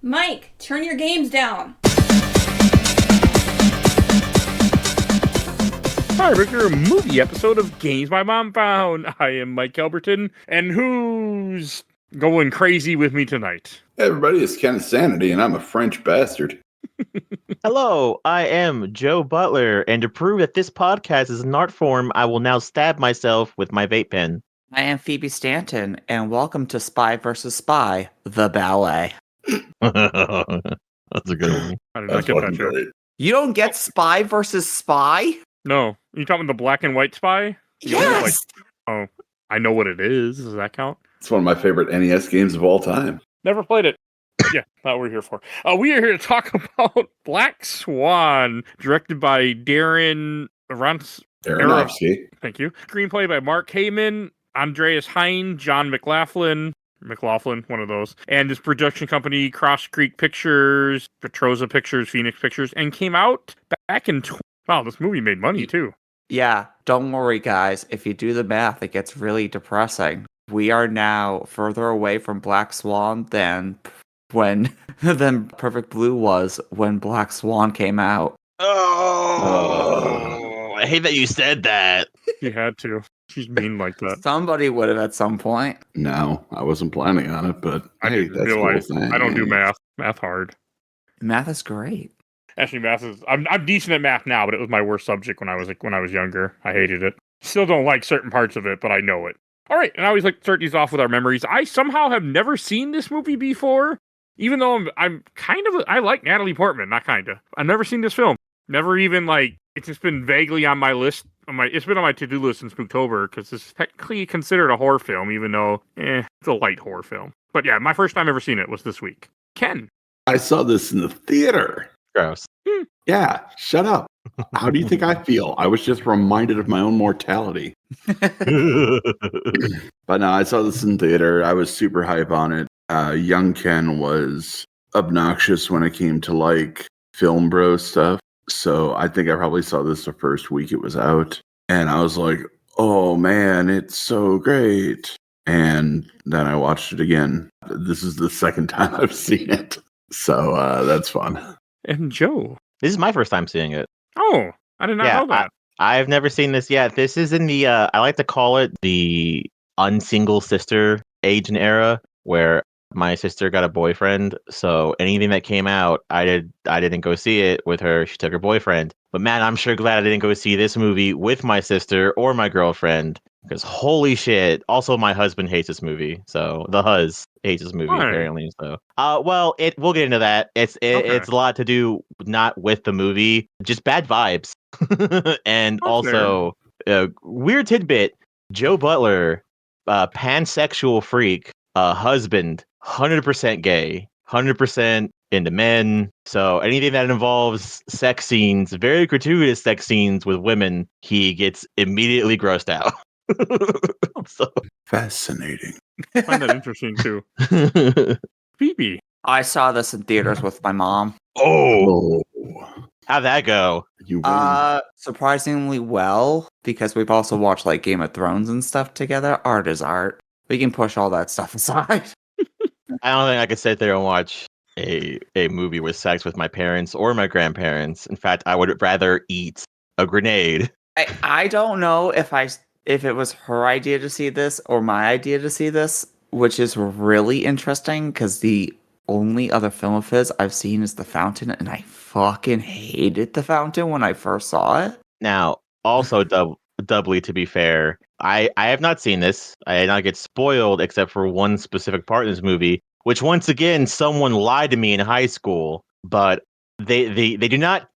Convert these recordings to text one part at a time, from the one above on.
Mike, turn your games down. Hi, we're here a movie episode of Games My Mom Found. I am Mike Albertin, and who's going crazy with me tonight? Hey everybody, it's Kenneth Sanity, and I'm a French bastard. Hello, I am Joe Butler, and to prove that this podcast is an art form, I will now stab myself with my vape pen. I am Phoebe Stanton, and welcome to Spy vs. Spy, the ballet. That's a good one. I did not That's get that fucking joke. great. You don't get Spy vs. Spy? No, you talking about the black and white spy? Yes! Oh, I know what it is. Does that count? It's one of my favorite NES games of all time. Never played it. Yeah, that's what we're here for. We are here to talk about Black Swan, directed by Darren Aronofsky. Thank you. Screenplay by Mark Heyman, Andreas Hein, John McLaughlin, one of those, and his production company, Cross Creek Pictures, Petroza Pictures, Phoenix Pictures, and came out back in... Wow, this movie made money, too. Yeah, don't worry, guys. If you do the math, it gets really depressing. We are now further away from Black Swan than Perfect Blue was when Black Swan came out. Oh, I hate that you said that. You had to. She's mean like that. Somebody would have at some point. No, I wasn't planning on it, but I hey, didn't that's realize. cool thing. I don't do math. Math hard. Math is great. Actually, math is. I'm decent at math now, but it was my worst subject when I was younger. I hated it. Still don't like certain parts of it, but I know it. All right, and I always like to start these off with our memories. I somehow have never seen this movie before, even though I'm kind of. I like Natalie Portman, not kinda. I've never seen this film. Never even it's just been vaguely on my list. It's been on my to-do list since Spooktober because it's technically considered a horror film, even though it's a light horror film. But yeah, my first time ever seen it was this week. Ken. I saw this in the theater. Gross. Yeah, shut up. How do you think I feel? I was just reminded of my own mortality. But no, I saw this in theater. I was super hype on it. Young Ken was obnoxious when it came to film bro stuff. So I think I probably saw this the first week it was out. And I was like, oh man, it's so great. And then I watched it again. This is the second time I've seen it. So that's fun. And Joe. This is my first time seeing it. Oh, I did not know that. I've never seen this yet. This is in the, I like to call it the unsingle sister age and era, where my sister got a boyfriend, so anything that came out, I didn't go see it with her. She took her boyfriend. But man, I'm sure glad I didn't go see this movie with my sister or my girlfriend, because holy shit. Also, my husband hates this movie, so the hus hates this movie apparently. So, we'll get into that. It's a lot to do not with the movie, just bad vibes, and also weird tidbit: Joe Butler, pansexual freak, husband. 100% gay, 100% into men. So anything that involves sex scenes, very gratuitous sex scenes with women, he gets immediately grossed out. So Fascinating. I find that interesting too. Phoebe. I saw this in theaters with my mom. Oh, how'd that go? you win. Surprisingly well, because we've also watched Game of Thrones and stuff together. Art is art. We can push all that stuff aside. I don't think I could sit there and watch a movie with sex with my parents or my grandparents. In fact, I would rather eat a grenade. I don't know if it was her idea to see this or my idea to see this, which is really interesting because the only other film of his I've seen is The Fountain, and I fucking hated The Fountain when I first saw it. Now, also doubly to be fair, I have not seen this. I did not get spoiled except for one specific part in this movie, which once again someone lied to me in high school. But they did not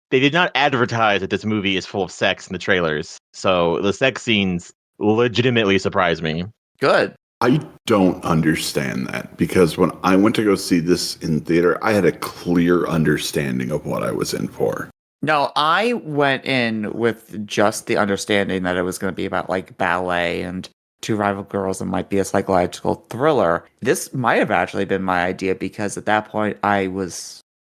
advertise that this movie is full of sex in the trailers. So the sex scenes legitimately surprised me. Good. I don't understand that, because when I went to go see this in theater, I had a clear understanding of what I was in for. No, I went in with just the understanding that it was going to be about ballet and two rival girls and might be a psychological thriller. This might have actually been my idea because at that point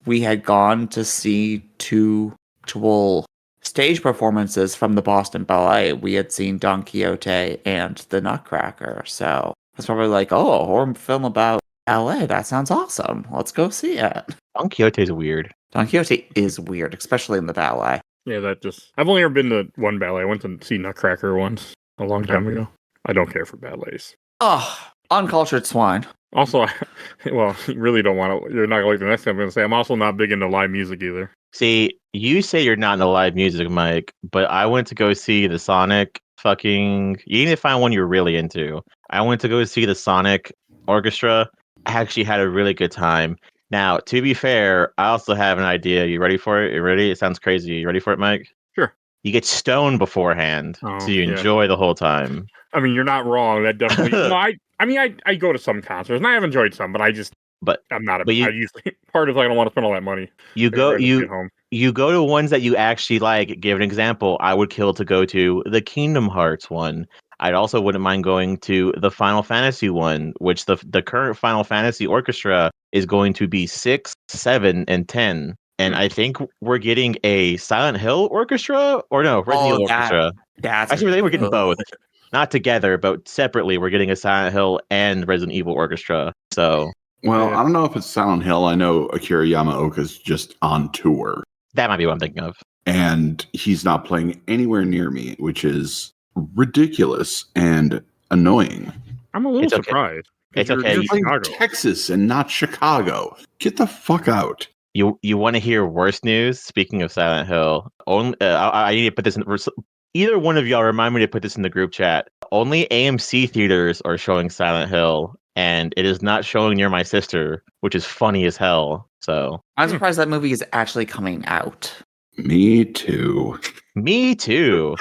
we had gone to see two actual stage performances from the Boston Ballet. We had seen Don Quixote and The Nutcracker. So it's probably a horror film about LA, that sounds awesome. Let's go see it. Don Quixote's weird. Don Quixote is weird, especially in the ballet. Yeah, I've only ever been to one ballet. I went to see Nutcracker once a long time ago. I don't care for ballets. Oh, uncultured swine. Also, you really don't want to. You're not going to like the next thing I'm going to say. I'm also not big into live music either. See, you say you're not into live music, Mike, but I went to go see the Sonic you need to find one you're really into. I went to go see the Sonic Orchestra. I actually had a really good time. Now, to be fair, I also have an idea. You ready for it? You ready? It sounds crazy. You ready for it, Mike? Sure. You get stoned beforehand, so you yeah. enjoy the whole time. I mean, you're not wrong. That definitely. I go to some concerts, and I have enjoyed some, but I'm not. I usually part of I don't want to spend all that money. You go to ones that you actually like. Give an example. I would kill to go to the Kingdom Hearts one. I also wouldn't mind going to the Final Fantasy one, which the current Final Fantasy orchestra is going to be 6, 7, and 10. And I think we're getting a Silent Hill orchestra, or no, Resident Evil orchestra. Actually, they were getting both. Not together, but separately. We're getting a Silent Hill and Resident Evil orchestra. So, well, I don't know if it's Silent Hill. I know Akira Yamaoka's just on tour. That might be what I'm thinking of. And he's not playing anywhere near me, which is ridiculous and annoying. I'm a little surprised. It's okay. You're playing Texas and not Chicago. Get the fuck out. You want to hear worse news? Speaking of Silent Hill, I need to put this in. Either one of y'all remind me to put this in the group chat. Only AMC theaters are showing Silent Hill, and it is not showing near my sister, which is funny as hell. So I'm surprised that movie is actually coming out. Me too. Me too.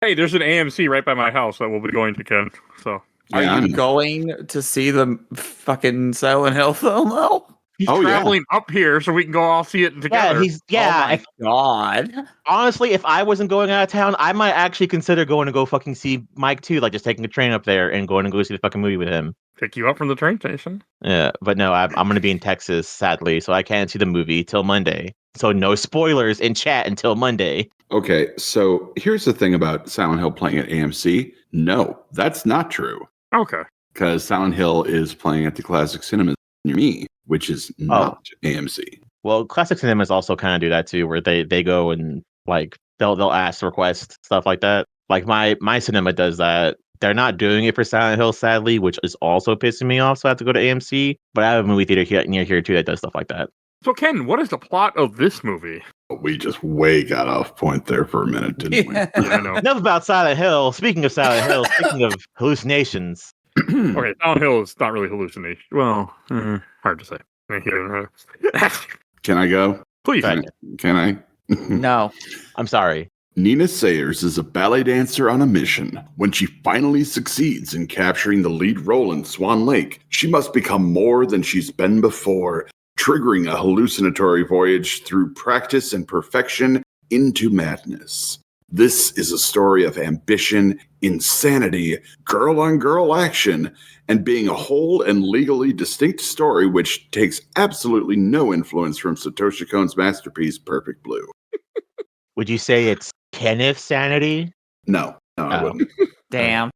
Hey, there's an AMC right by my house that we'll be going to, Ken. So, are you going to see the fucking Silent Hill film though? He's traveling up here so we can go all see it together. Oh my god. Honestly, if I wasn't going out of town, I might actually consider going to go fucking see Mike too, like just taking a train up there and going to go see the fucking movie with him. Pick you up from the train station. Yeah, but no, I'm going to be in Texas, sadly, so I can't see the movie till Monday. So no spoilers in chat until Monday. Okay, so here's the thing about Silent Hill playing at AMC. No, that's not true. Okay. Because Silent Hill is playing at the Classic Cinemas near me, which is not AMC. Well, Classic Cinemas also kind of do that too, where they go and like they'll ask, request stuff like that. Like my cinema does that. They're not doing it for Silent Hill, sadly, which is also pissing me off. So I have to go to AMC. But I have a movie theater near here too that does stuff like that. So Ken, what is the plot of this movie? We just way got off point there for a minute, didn't we? Yeah, I know. Enough about Silent Hill. Speaking of Silent Hill, speaking of hallucinations. Okay, Silent Hill is not really hallucination. Well, hard to say. Can I go? Please. Can I? No. I'm sorry. Nina Sayers is a ballet dancer on a mission. When she finally succeeds in capturing the lead role in Swan Lake, she must become more than she's been before, triggering a hallucinatory voyage through practice and perfection into madness. This is a story of ambition, insanity, girl-on-girl action, and being a whole and legally distinct story which takes absolutely no influence from Satoshi Kon's masterpiece, Perfect Blue. Would you say it's Kenneth Sanity? No, I wouldn't. Damn.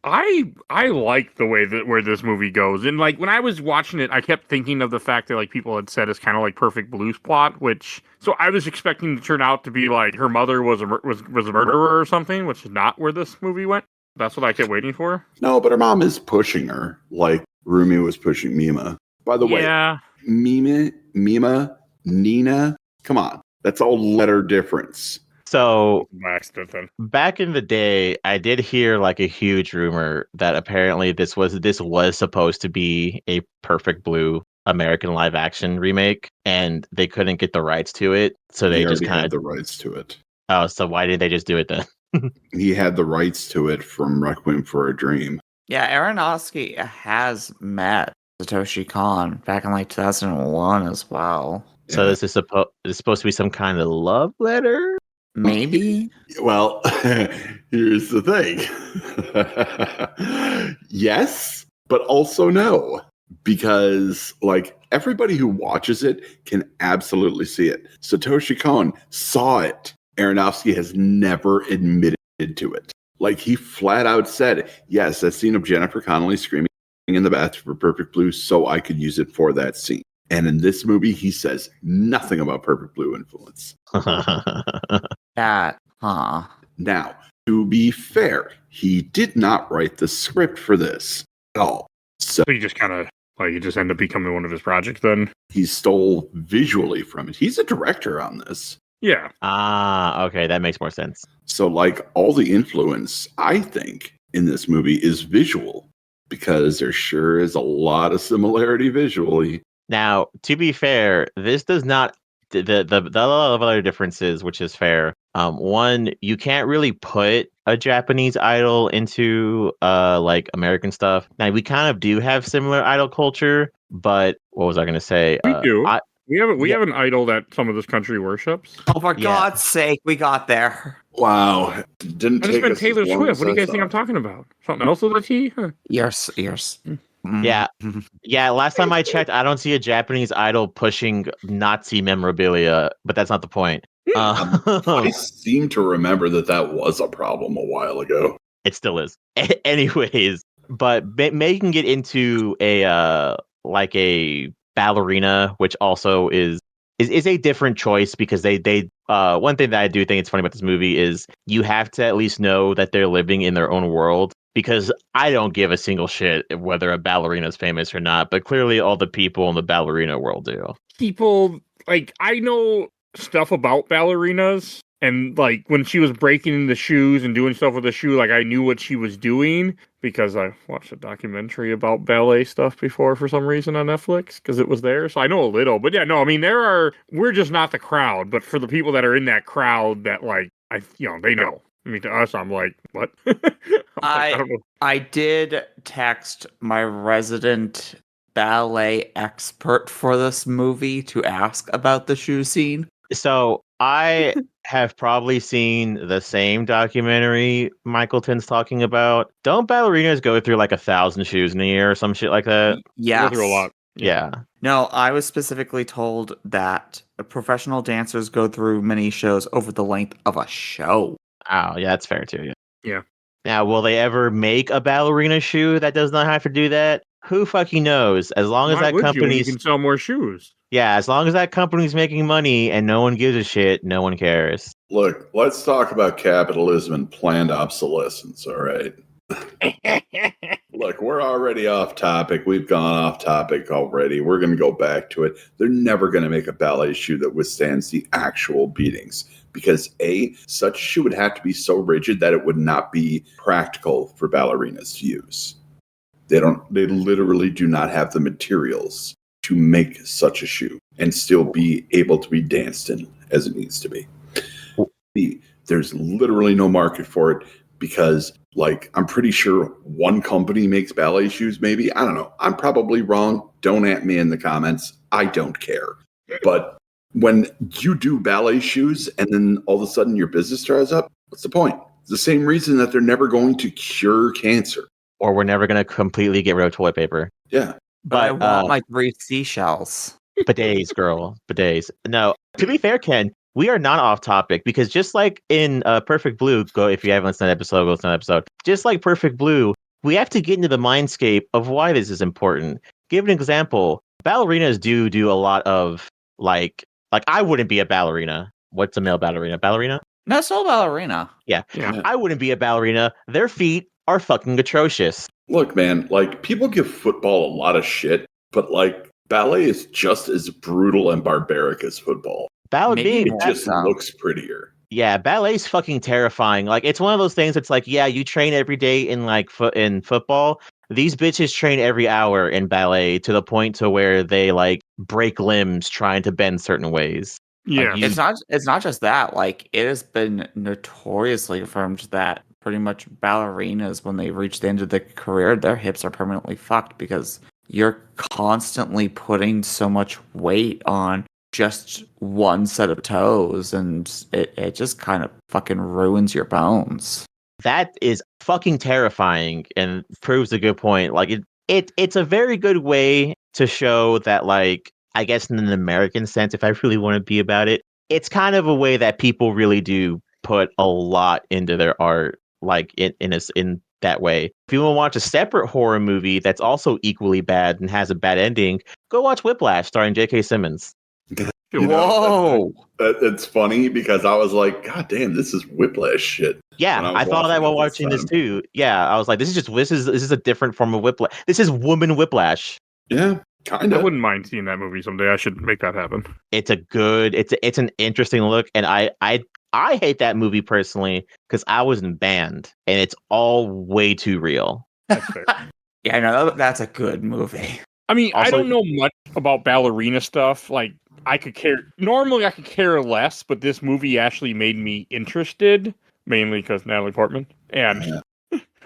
I like the way where this movie goes, and like when I was watching it, I kept thinking of the fact that like people had said it's kind of like Perfect Blue's plot, so I was expecting to turn out to be like her mother was a murderer or something, which is not where this movie went. That's what I kept waiting for. No, but her mom is pushing her, like Rumi was pushing Mima. By the way, Mima, Nina, come on, that's all letter difference. So back in the day, I did hear like a huge rumor that apparently this was supposed to be a Perfect Blue American live action remake, and they couldn't get the rights to it, so they just kind of had the rights to it. Oh, so why did they just do it then? He had the rights to it from Requiem for a Dream. Yeah, Aronofsky has met Satoshi Kon back in like 2001 as well. So this is supposed to be some kind of love letter? Maybe. Well, here's the thing. Yes, but also no. Because, like, everybody who watches it can absolutely see it. Satoshi Kon saw it. Aronofsky has never admitted to it. Like, he flat out said, yes, that scene of Jennifer Connelly screaming in the bathroom for Perfect Blue so I could use it for that scene. And in this movie, he says nothing about Perfect Blue influence. That, huh? Now, to be fair, he did not write the script for this at all. So So you just kind of like you just end up becoming one of his projects then. he stole visually from it. He's a director on this. Yeah. Okay, that makes more sense. So, like, all the influence, I think, in this movie is visual because there sure is a lot of similarity visually. Now, to be fair, this does not the lot of other differences, which is fair. One, you can't really put a Japanese idol into like American stuff. Now, we kind of do have similar idol culture, but what was I going to say? We do. We yeah. have an idol that some of this country worships. Oh, for God's sake, we got there. Wow. Didn't I just take meant us Taylor as long Swift. as What do you I guys think I'm thought. talking about? Something else with a T? Huh. Yours. Yeah. Yeah, last time I checked, I don't see a Japanese idol pushing Nazi memorabilia, but that's not the point. I seem to remember that was a problem a while ago. It still is. Anyways, but making it into a like a ballerina, which also is a different choice because they one thing that I do think it's funny about this movie is you have to at least know that they're living in their own world. Because I don't give a single shit whether a ballerina is famous or not, but clearly all the people in the ballerina world do. People, like, I know stuff about ballerinas, and, like, when she was breaking into shoes and doing stuff with the shoe, like, I knew what she was doing, because I watched a documentary about ballet stuff before for some reason on Netflix, because it was there, so I know a little. But yeah, no, I mean, we're just not the crowd, but for the people that are in that crowd that, like, they know. I mean, to us, I'm like, what? I don't know. I did text my resident ballet expert for this movie to ask about the shoe scene. So I have probably seen the same documentary Michaelton's talking about. Don't ballerinas go through like 1,000 shoes in a year or some shit like that? Yes. Go through a lot. Yeah. No, I was specifically told that professional dancers go through many shows over the length of a show. Oh, yeah, that's fair too. Yeah. Now, will they ever make a ballerina shoe that does not have to do that? Who fucking knows? As long as Why that would you when you company's can sell more shoes? yeah, as long as that company's making money and no one gives a shit, no one cares. Look, let's talk about capitalism and planned obsolescence, all right? Look, we're already off topic. We've gone off topic already. We're going to go back to it. They're never going to make a ballet shoe that withstands the actual beatings because such shoe would have to be so rigid that it would not be practical for ballerinas to use. They literally do not have the materials to make such a shoe and still be able to be danced in as it needs to be. There's literally no market for it because, like, I'm pretty sure one company makes ballet shoes, maybe. I don't know. I'm probably wrong. Don't at me in the comments. I don't care. But when you do ballet shoes and then all of a sudden your business dries up, what's the point? It's the same reason that they're never going to cure cancer. Or we're never going to completely get rid of toilet paper. Yeah. But I want my 3 seashells. Bidets, girl. Bidets. No, to be fair, Ken, we are not off topic because just like in Perfect Blue, go if you haven't listened to that episode, go listen to that episode. Just like Perfect Blue, we have to get into the mindscape of why this is important. Give an example. Ballerinas do a lot of like I wouldn't be a ballerina. What's a male ballerina? Ballerina? No, still ballerina. Yeah. I wouldn't be a ballerina. Their feet are fucking atrocious. Look, man, like, people give football a lot of shit, but, like, ballet is just as brutal and barbaric as football. Ballet It just looks prettier. Yeah, ballet's fucking terrifying. Like, it's one of those things that's like, yeah, you train every day in like in football. These bitches train every hour in ballet to the point to where they like break limbs trying to bend certain ways. Yeah. Like, It's not just that. Like, it has been notoriously affirmed that pretty much ballerinas, when they reach the end of their career, their hips are permanently fucked because you're constantly putting so much weight on just one set of toes, and it just kind of fucking ruins your bones. that is fucking terrifying and proves a good point. Like it's a very good way to show that, like, I guess in an American sense, if I really want to be about it, it's kind of a way that people really do put a lot into their art, like in that way. If you want to watch a separate horror movie that's also equally bad and has a bad ending, go watch Whiplash starring J.K. Simmons. You know, Whoa! it's funny because I was like, God damn, this is Whiplash shit. Yeah, I thought that while watching this too. Yeah, I was like, this is a different form of Whiplash. This is woman Whiplash. Yeah, kind I of. wouldn't mind seeing that movie someday. I should make that happen. It's an interesting look, and I hate that movie personally because I was in band, and it's all way too real. That's fair. Yeah, no, that's a good movie. I mean, I Also- don't know much about ballerina stuff. Like, I could care less, but this movie actually made me interested, mainly because Natalie Portman, and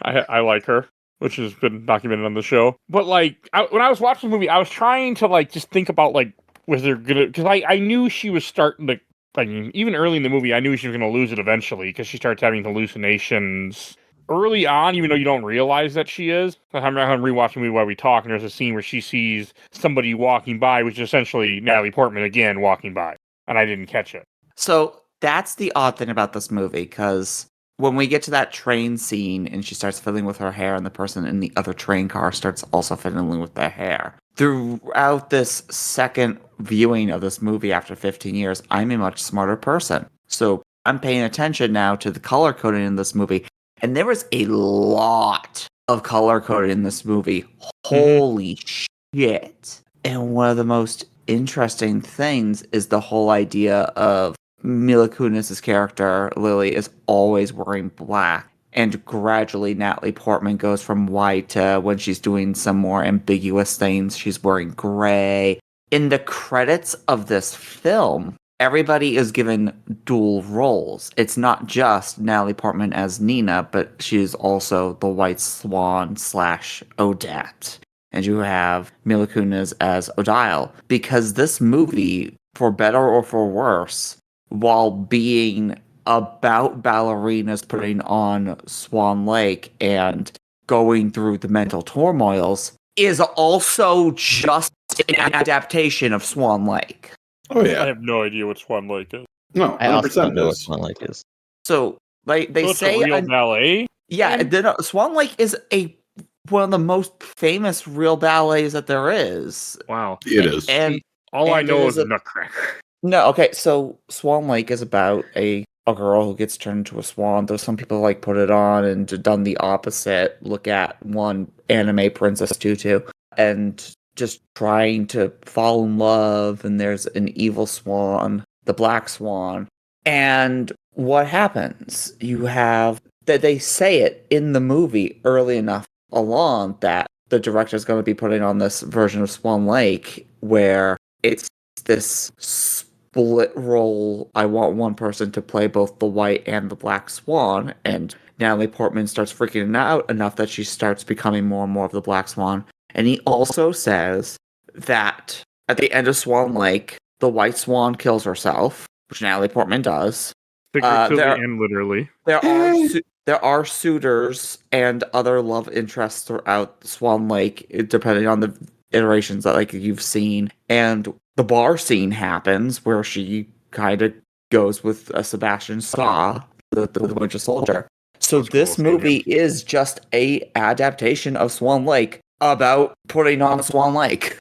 I like her, which has been documented on the show. But like, when I was watching the movie, I was trying to like just think about like, was there gonna? Because I knew she was starting to. I mean, even early in the movie, I knew she was going to lose it eventually because she starts having hallucinations early on, even though you don't realize that she is. I'm rewatching the movie while we talk, and there's a scene where she sees somebody walking by, which is essentially Natalie Portman again walking by, and I didn't catch it. So that's the odd thing about this movie, because when we get to that train scene and she starts fiddling with her hair and the person in the other train car starts also fiddling with their hair, throughout this second viewing of this movie after 15 years, I'm a much smarter person. So I'm paying attention now to the color coding in this movie. And there was a lot of color coding in this movie. Holy shit. And one of the most interesting things is the whole idea of Mila Kunis' character, Lily, is always wearing black. And gradually Natalie Portman goes from white to when she's doing some more ambiguous things, she's wearing gray. In the credits of this film, everybody is given dual roles. It's not just Natalie Portman as Nina, but she's also the White Swan / Odette. And you have Mila Kunis as Odile. Because this movie, for better or for worse, while being about ballerinas putting on Swan Lake and going through the mental turmoils, is also just an adaptation of Swan Lake. Oh I yeah. have no idea what Swan Lake is. No, I also 100% don't know what is. Swan Lake is. So, like they So it's say, a real ballet. yeah, Swan Lake is one of the most famous real ballets that there is. Wow. It is. And All I and know it is is Nutcracker. no, okay, so Swan Lake is about a girl who gets turned into a swan. Though some people like put it on and done the opposite. Look at one anime Princess Tutu and just trying to fall in love. And there's an evil swan, the Black Swan. And what happens? You have that they say it in the movie early enough along that the director's going to be putting on this version of Swan Lake where it's this split role. I want one person to play both the white and the black swan, and Natalie Portman starts freaking out enough that she starts becoming more and more of the Black Swan. And he also says that at the end of Swan Lake, the White Swan kills herself, which Natalie Portman does. Figuratively and literally. There are suitors and other love interests throughout Swan Lake, depending on the iterations that like you've seen. And the bar scene happens where she kind of goes with Sebastian Shaw, the Winter Soldier. So That's this cool. movie is just a adaptation of Swan Lake about putting on Swan Lake.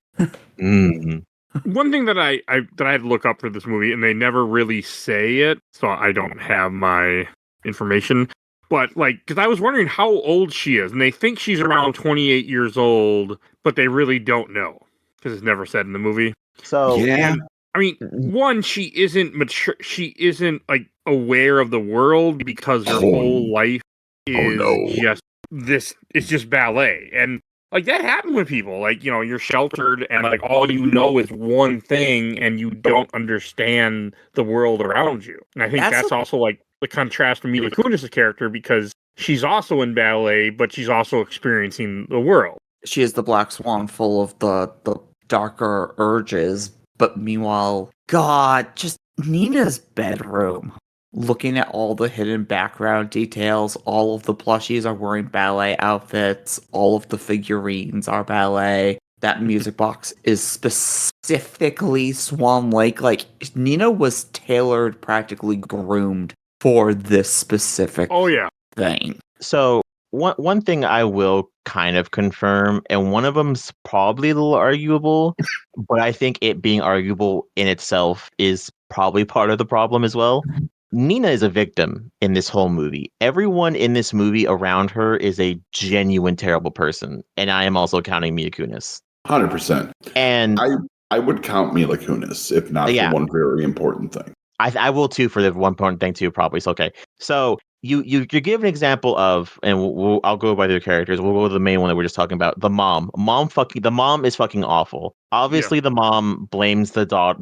Mm. One thing that I had to look up for this movie, and they never really say it, so I don't have my information. But like, because I was wondering how old she is, and they think she's around 28 years old, but they really don't know because it's never said in the movie. So Yeah. And, I mean, one, she isn't mature. She isn't like aware of the world because her whole life is just this. It's just ballet, and like that happened with people. Like, you know, you're sheltered, and like all you know is one thing, and you don't understand the world around you. And I think that's also like the contrast to Mila Kunis' character because she's also in ballet, but she's also experiencing the world. She is the Black Swan, full of the darker urges. But meanwhile, God, just Nina's bedroom. Looking at all the hidden background details, all of the plushies are wearing ballet outfits, all of the figurines are ballet. That music box is specifically Swan Lake. Like, Nina was tailored, practically groomed for this specific Oh yeah. thing. So One thing I will kind of confirm, and one of them's probably a little arguable, but I think it being arguable in itself is probably part of the problem as well. Nina is a victim in this whole movie. Everyone in this movie around her is a genuine terrible person, and I am also counting Mila Kunis. 100%. And I would count Mila Kunis, if not for one very important thing. I will too for the one important thing too, probably. So okay. So you give an example of, and I'll go by the characters. We'll go to the main one that we're just talking about. The mom. The mom is fucking awful. Obviously, the mom blames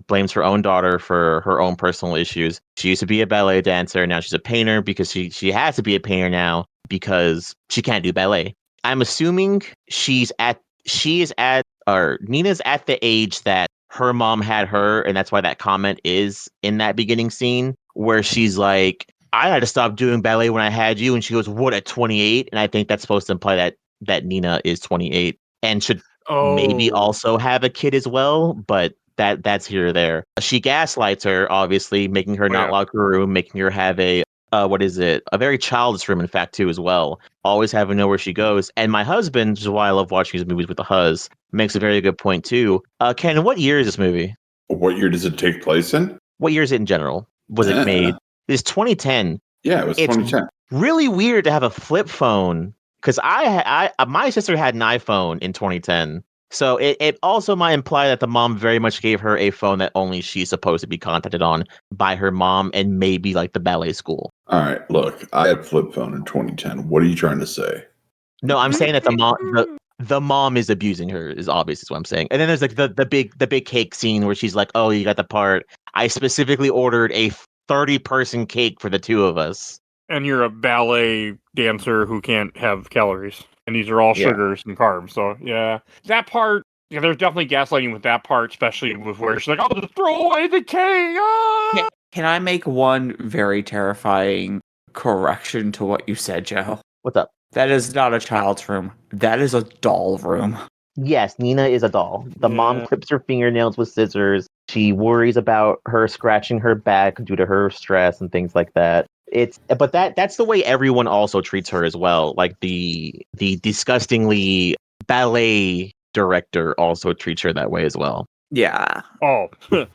blames her own daughter for her own personal issues. She used to be a ballet dancer. Now she's a painter because she has to be a painter now because she can't do ballet. I'm assuming Nina's at the age that her mom had her, and that's why that comment is in that beginning scene where she's like, I had to stop doing ballet when I had you, and she goes, what, at 28? And I think that's supposed to imply that Nina is 28 and should maybe also have a kid as well, but that's here or there. She gaslights her, obviously, making her not lock her room, making her have a very childish room, in fact, too, as well. Always having to know where she goes. And my husband, which is why I love watching these movies with the huzz, makes a very good point, too. Ken, what year is this movie? What year does it take place in? What year is it in general? Was it made? It's 2010. Yeah, it was 2010. Really weird to have a flip phone, because my sister had an iPhone in 2010. So it also might imply that the mom very much gave her a phone that only she's supposed to be contacted on by her mom and maybe like the ballet school. All right, look, I had flip phone in 2010. What are you trying to say? No, I'm saying that the mom is abusing her is obvious is what I'm saying. And then there's like the big cake scene where she's like, oh, you got the part. I specifically ordered a 30-person cake for the two of us. And you're a ballet dancer who can't have calories. And these are all sugars and carbs. So, yeah. That part, there's definitely gaslighting with that part, especially with where she's like, I'll just throw away the cake. Ah! Can I make one very terrifying correction to what you said, Joe? What's up? That is not a child's room. That is a doll room. Yes, Nina is a doll. The mom clips her fingernails with scissors. She worries about her scratching her back due to her stress and things like that. But that's the way everyone also treats her as well. Like the disgustingly ballet director also treats her that way as well. Yeah. Oh,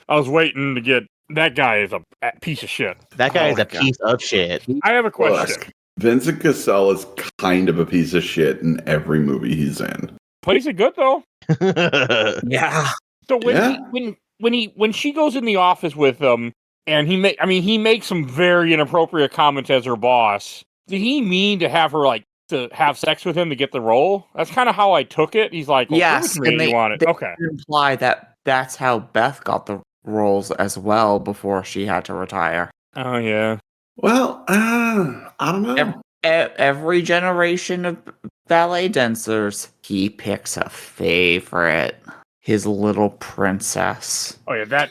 I was waiting to get that guy is a piece of shit. That guy is a piece of shit. I have a question. Vincent Cassell is kind of a piece of shit in every movie he's in. Plays it good though. Yeah. So when she goes in the office with him and he makes some very inappropriate comments as her boss. Did he mean to have her to have sex with him to get the role? That's kind of how I took it. He's like, yes, and they okay. Imply that that's how Beth got the roles as well before she had to retire. Oh yeah. Well, I don't know. Every generation of ballet dancers, he picks a favorite. His little princess. Oh yeah,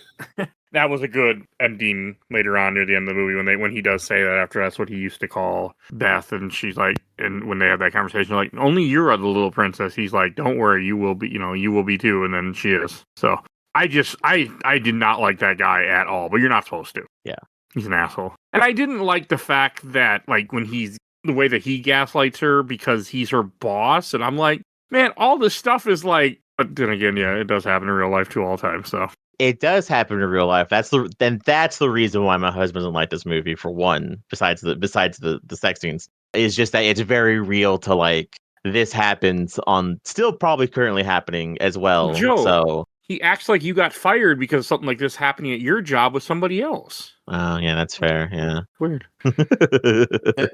that was a good ending later on near the end of the movie when he does say that after that's what he used to call Beth, and she's like, and when they have that conversation, like, only you're the little princess. He's like, don't worry, you will be, you will be too, and then she is. So I did not like that guy at all, but you're not supposed to. Yeah. He's an asshole. And I didn't like the fact that, like, when the way that he gaslights her because he's her boss, and I'm like, man, all this stuff is like, but then again, yeah, it does happen in real life too all the time, so. It does happen in real life. That's the reason why my husband doesn't like this movie, for one, besides the sex scenes. Is just that it's very real to, like, this happens on, still probably currently happening as well. Joe, so he acts like you got fired because something like this happening at your job with somebody else. Oh, yeah, that's fair. Yeah. Weird.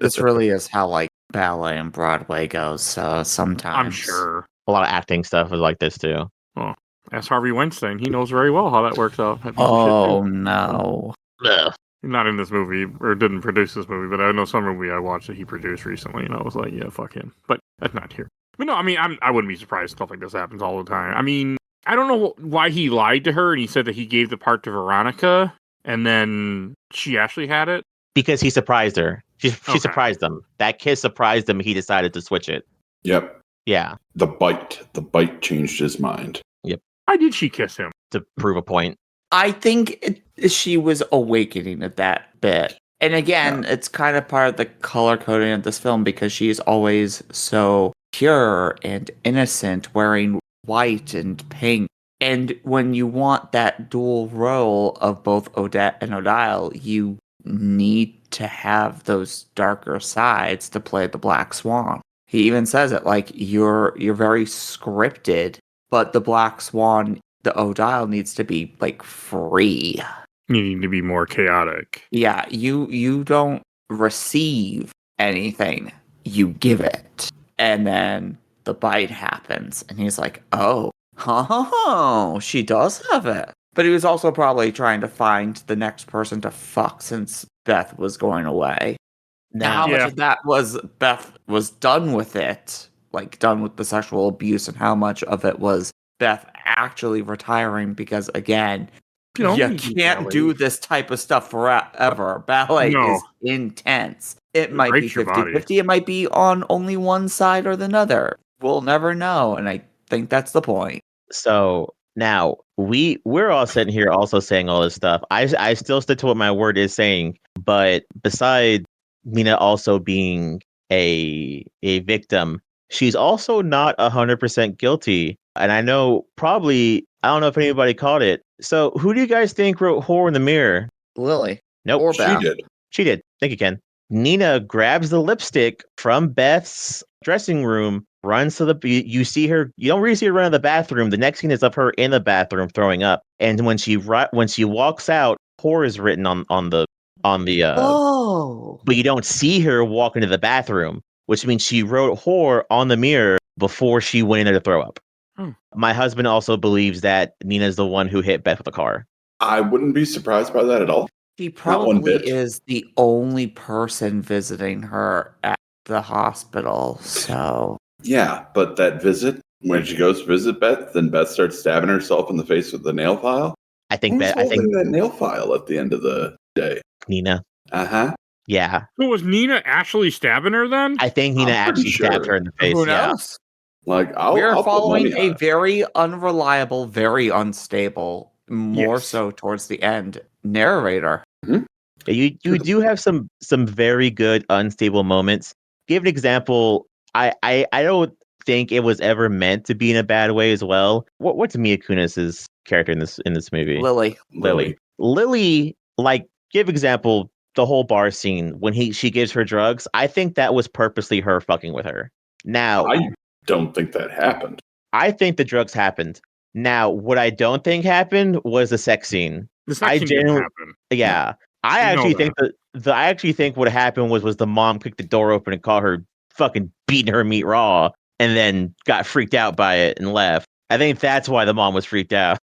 This really is how, like, ballet and Broadway goes, so sometimes. I'm sure. A lot of acting stuff is like this, too. Well, that's Harvey Weinstein. He knows very well how that works out. Oh, no. Ugh. Not in this movie, or didn't produce this movie, but I know some movie I watched that he produced recently, and I was like, yeah, fuck him. But that's not here. But no, I mean, I wouldn't be surprised stuff like this happens all the time. I mean, I don't know why he lied to her, and he said that he gave the part to Veronica, and then she actually had it. Because he surprised her. She surprised him. That kiss surprised him. He decided to switch it. Yep. Yeah. The bite changed his mind. Yep. Why did she kiss him? To prove a point. I think she was awakening at that bit. And again, it's kind of part of the color coding of this film because she's always so pure and innocent, wearing white and pink. And when you want that dual role of both Odette and Odile, you need to have those darker sides to play the Black Swan. He even says it like you're very scripted, but the Black Swan, the Odile needs to be like free. Needing to be more chaotic. Yeah, you don't receive anything, you give it. And then the bite happens, and he's like, oh, she does have it. But he was also probably trying to find the next person to fuck since Beth was going away. Now, how much of that was Beth was done with it, like done with the sexual abuse, and how much of it was Beth actually retiring because, again, you can't do this type of stuff forever. Ballet is intense. It might be 50-50. It might be on only one side or the other. We'll never know, and I think that's the point. So now we're all sitting here also saying all this stuff. I still stick to what my word is saying, but besides Nina also being a victim, she's also not 100% guilty. And I know I don't know if anybody caught it. So who do you guys think wrote Whore in the Mirror? Lily. Nope. Or She did. She did. Thank you, Ken. Nina grabs the lipstick from Beth's dressing room, runs to you see her, you don't really see her run to the bathroom. The next scene is of her in the bathroom throwing up. And when she walks out, Whore is written on the but you don't see her walk into the bathroom, which means she wrote Whore on the mirror before she went in there to throw up. My husband also believes that Nina's the one who hit Beth with the car. I wouldn't be surprised by that at all. She probably is the only person visiting her at the hospital, so... Yeah, but that visit, when she goes to visit Beth, then Beth starts stabbing herself in the face with the nail file. I think Who's holding that nail file at the end of the day? Nina. Uh-huh. Yeah. So was Nina actually stabbing her then? I think Nina actually stabbed her in the face. Who knows? Like, we're following a very unreliable, very unstable, more so towards the end, narrator. Mm-hmm. You do have some very good unstable moments. Give an example. I don't think it was ever meant to be in a bad way as well. What's Mia Kunis's character in this movie? Lily, like, give example, the whole bar scene when she gives her drugs. I think that was purposely her fucking with her. Now, I don't think that happened. I think the drugs happened. Now, what I don't think happened was the sex scene. The sex scene didn't happen. Yeah. I actually think what happened was the mom kicked the door open and caught her fucking beating her meat raw and then got freaked out by it and left. I think that's why the mom was freaked out.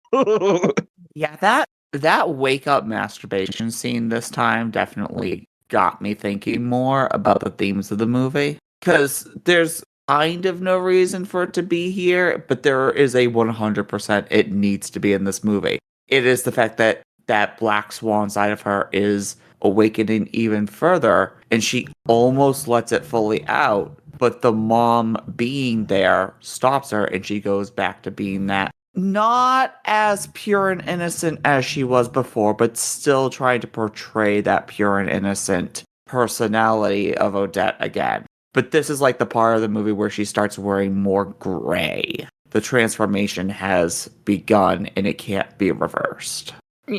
Yeah, that wake up masturbation scene this time definitely got me thinking more about the themes of the movie. Because there's kind of no reason for it to be here, but there is a 100% it needs to be in this movie. It is the fact that that Black Swan side of her is awakening even further, and she almost lets it fully out, but the mom being there stops her, and she goes back to being that not as pure and innocent as she was before, but still trying to portray that pure and innocent personality of Odette again. But this is like the part of the movie where she starts wearing more gray. The transformation has begun, and it can't be reversed.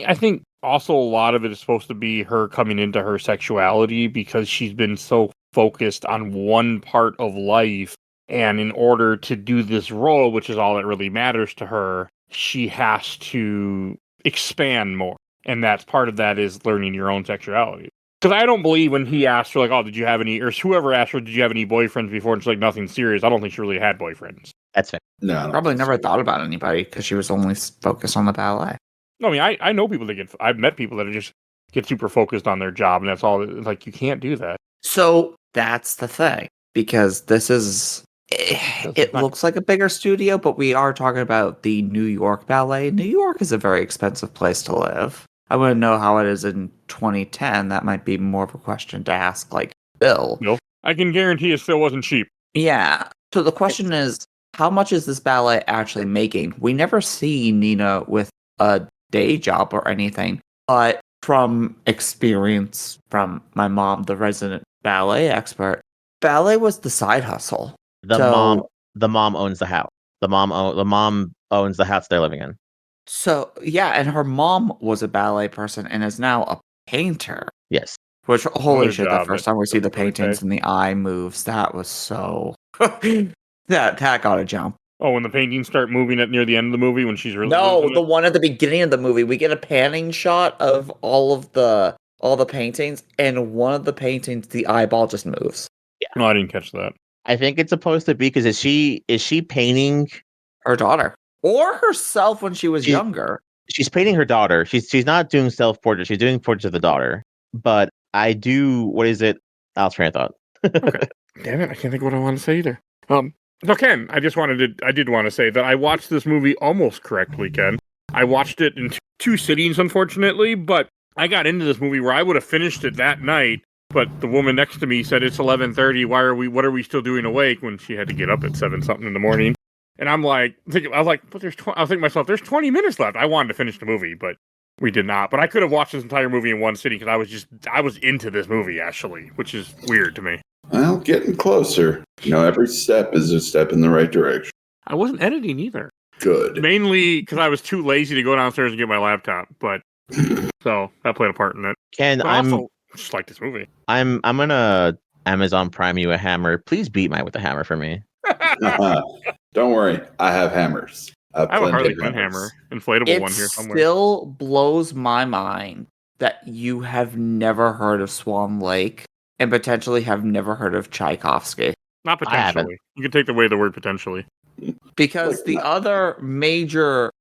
I think also a lot of it is supposed to be her coming into her sexuality because she's been so focused on one part of life. And in order to do this role, which is all that really matters to her, she has to expand more. And that's part of that is learning your own sexuality. Because I don't believe when he asked her, like, oh, did you have any, or whoever asked her, did you have any boyfriends before? And she's like, nothing serious. I don't think she really had boyfriends. That's fair. No. Probably never thought about anybody because she was only focused on the ballet. No, I mean, I know people that I've met people that just get super focused on their job, and that's all. Like, you can't do that. So that's the thing, because this is, it looks like a bigger studio, but we are talking about the New York Ballet. New York is a very expensive place to live. I wouldn't know how it is in 2010. That might be more of a question to ask, like, Bill. No, I can guarantee it still wasn't cheap. Yeah. So the question is, how much is this ballet actually making? We never see Nina with a day job or anything, but from experience from my mom, the resident ballet expert, ballet was the side hustle. The mom owns the house. The mom owns the house they're living in. So yeah, and her mom was a ballet person and is now a painter. Yes. Which, holy Another shit, the job first that time we see the doesn't really paintings pay. and the eye moves, that was so... that got a jump. Oh, when the paintings start moving at near the end of the movie when she's really No, losing the it? one at the beginning of the movie, we get a panning shot of all the paintings, and one of the paintings, the eyeball just moves. No, I didn't catch that. I think it's supposed to be because is she painting Her daughter. Or herself when she was She- younger. she's painting her daughter. She's not doing self-portrait. She's doing portraits of the daughter. But I do what is it? I'll train of thought. Okay. Damn it, I can't think of what I want to say either. So Ken, I did want to say that I watched this movie almost correctly, Ken. I watched it in two sittings, unfortunately, but I got into this movie where I would have finished it that night, but the woman next to me said it's 11:30. What are we still doing awake when she had to get up at 7 something in the morning? And I was thinking to myself, there's 20 minutes left. I wanted to finish the movie, but we did not. But I could have watched this entire movie in one sitting because I was into this movie actually, which is weird to me. Well, getting closer. Every step is a step in the right direction. I wasn't editing either. Good. Mainly because I was too lazy to go downstairs and get my laptop, but so that played a part in it. Ken, But I also just like this movie. I'm gonna Amazon Prime you a hammer. Please beat mine with a hammer for me. Don't worry, I have hammers. I have a plenty Harley of Quinn hammers. hammer, inflatable It one here somewhere. still blows my mind that you have never heard of Swan Lake and potentially have never heard of Tchaikovsky. Not I haven't. potentially. You can take away the word potentially. Because Like the that. other major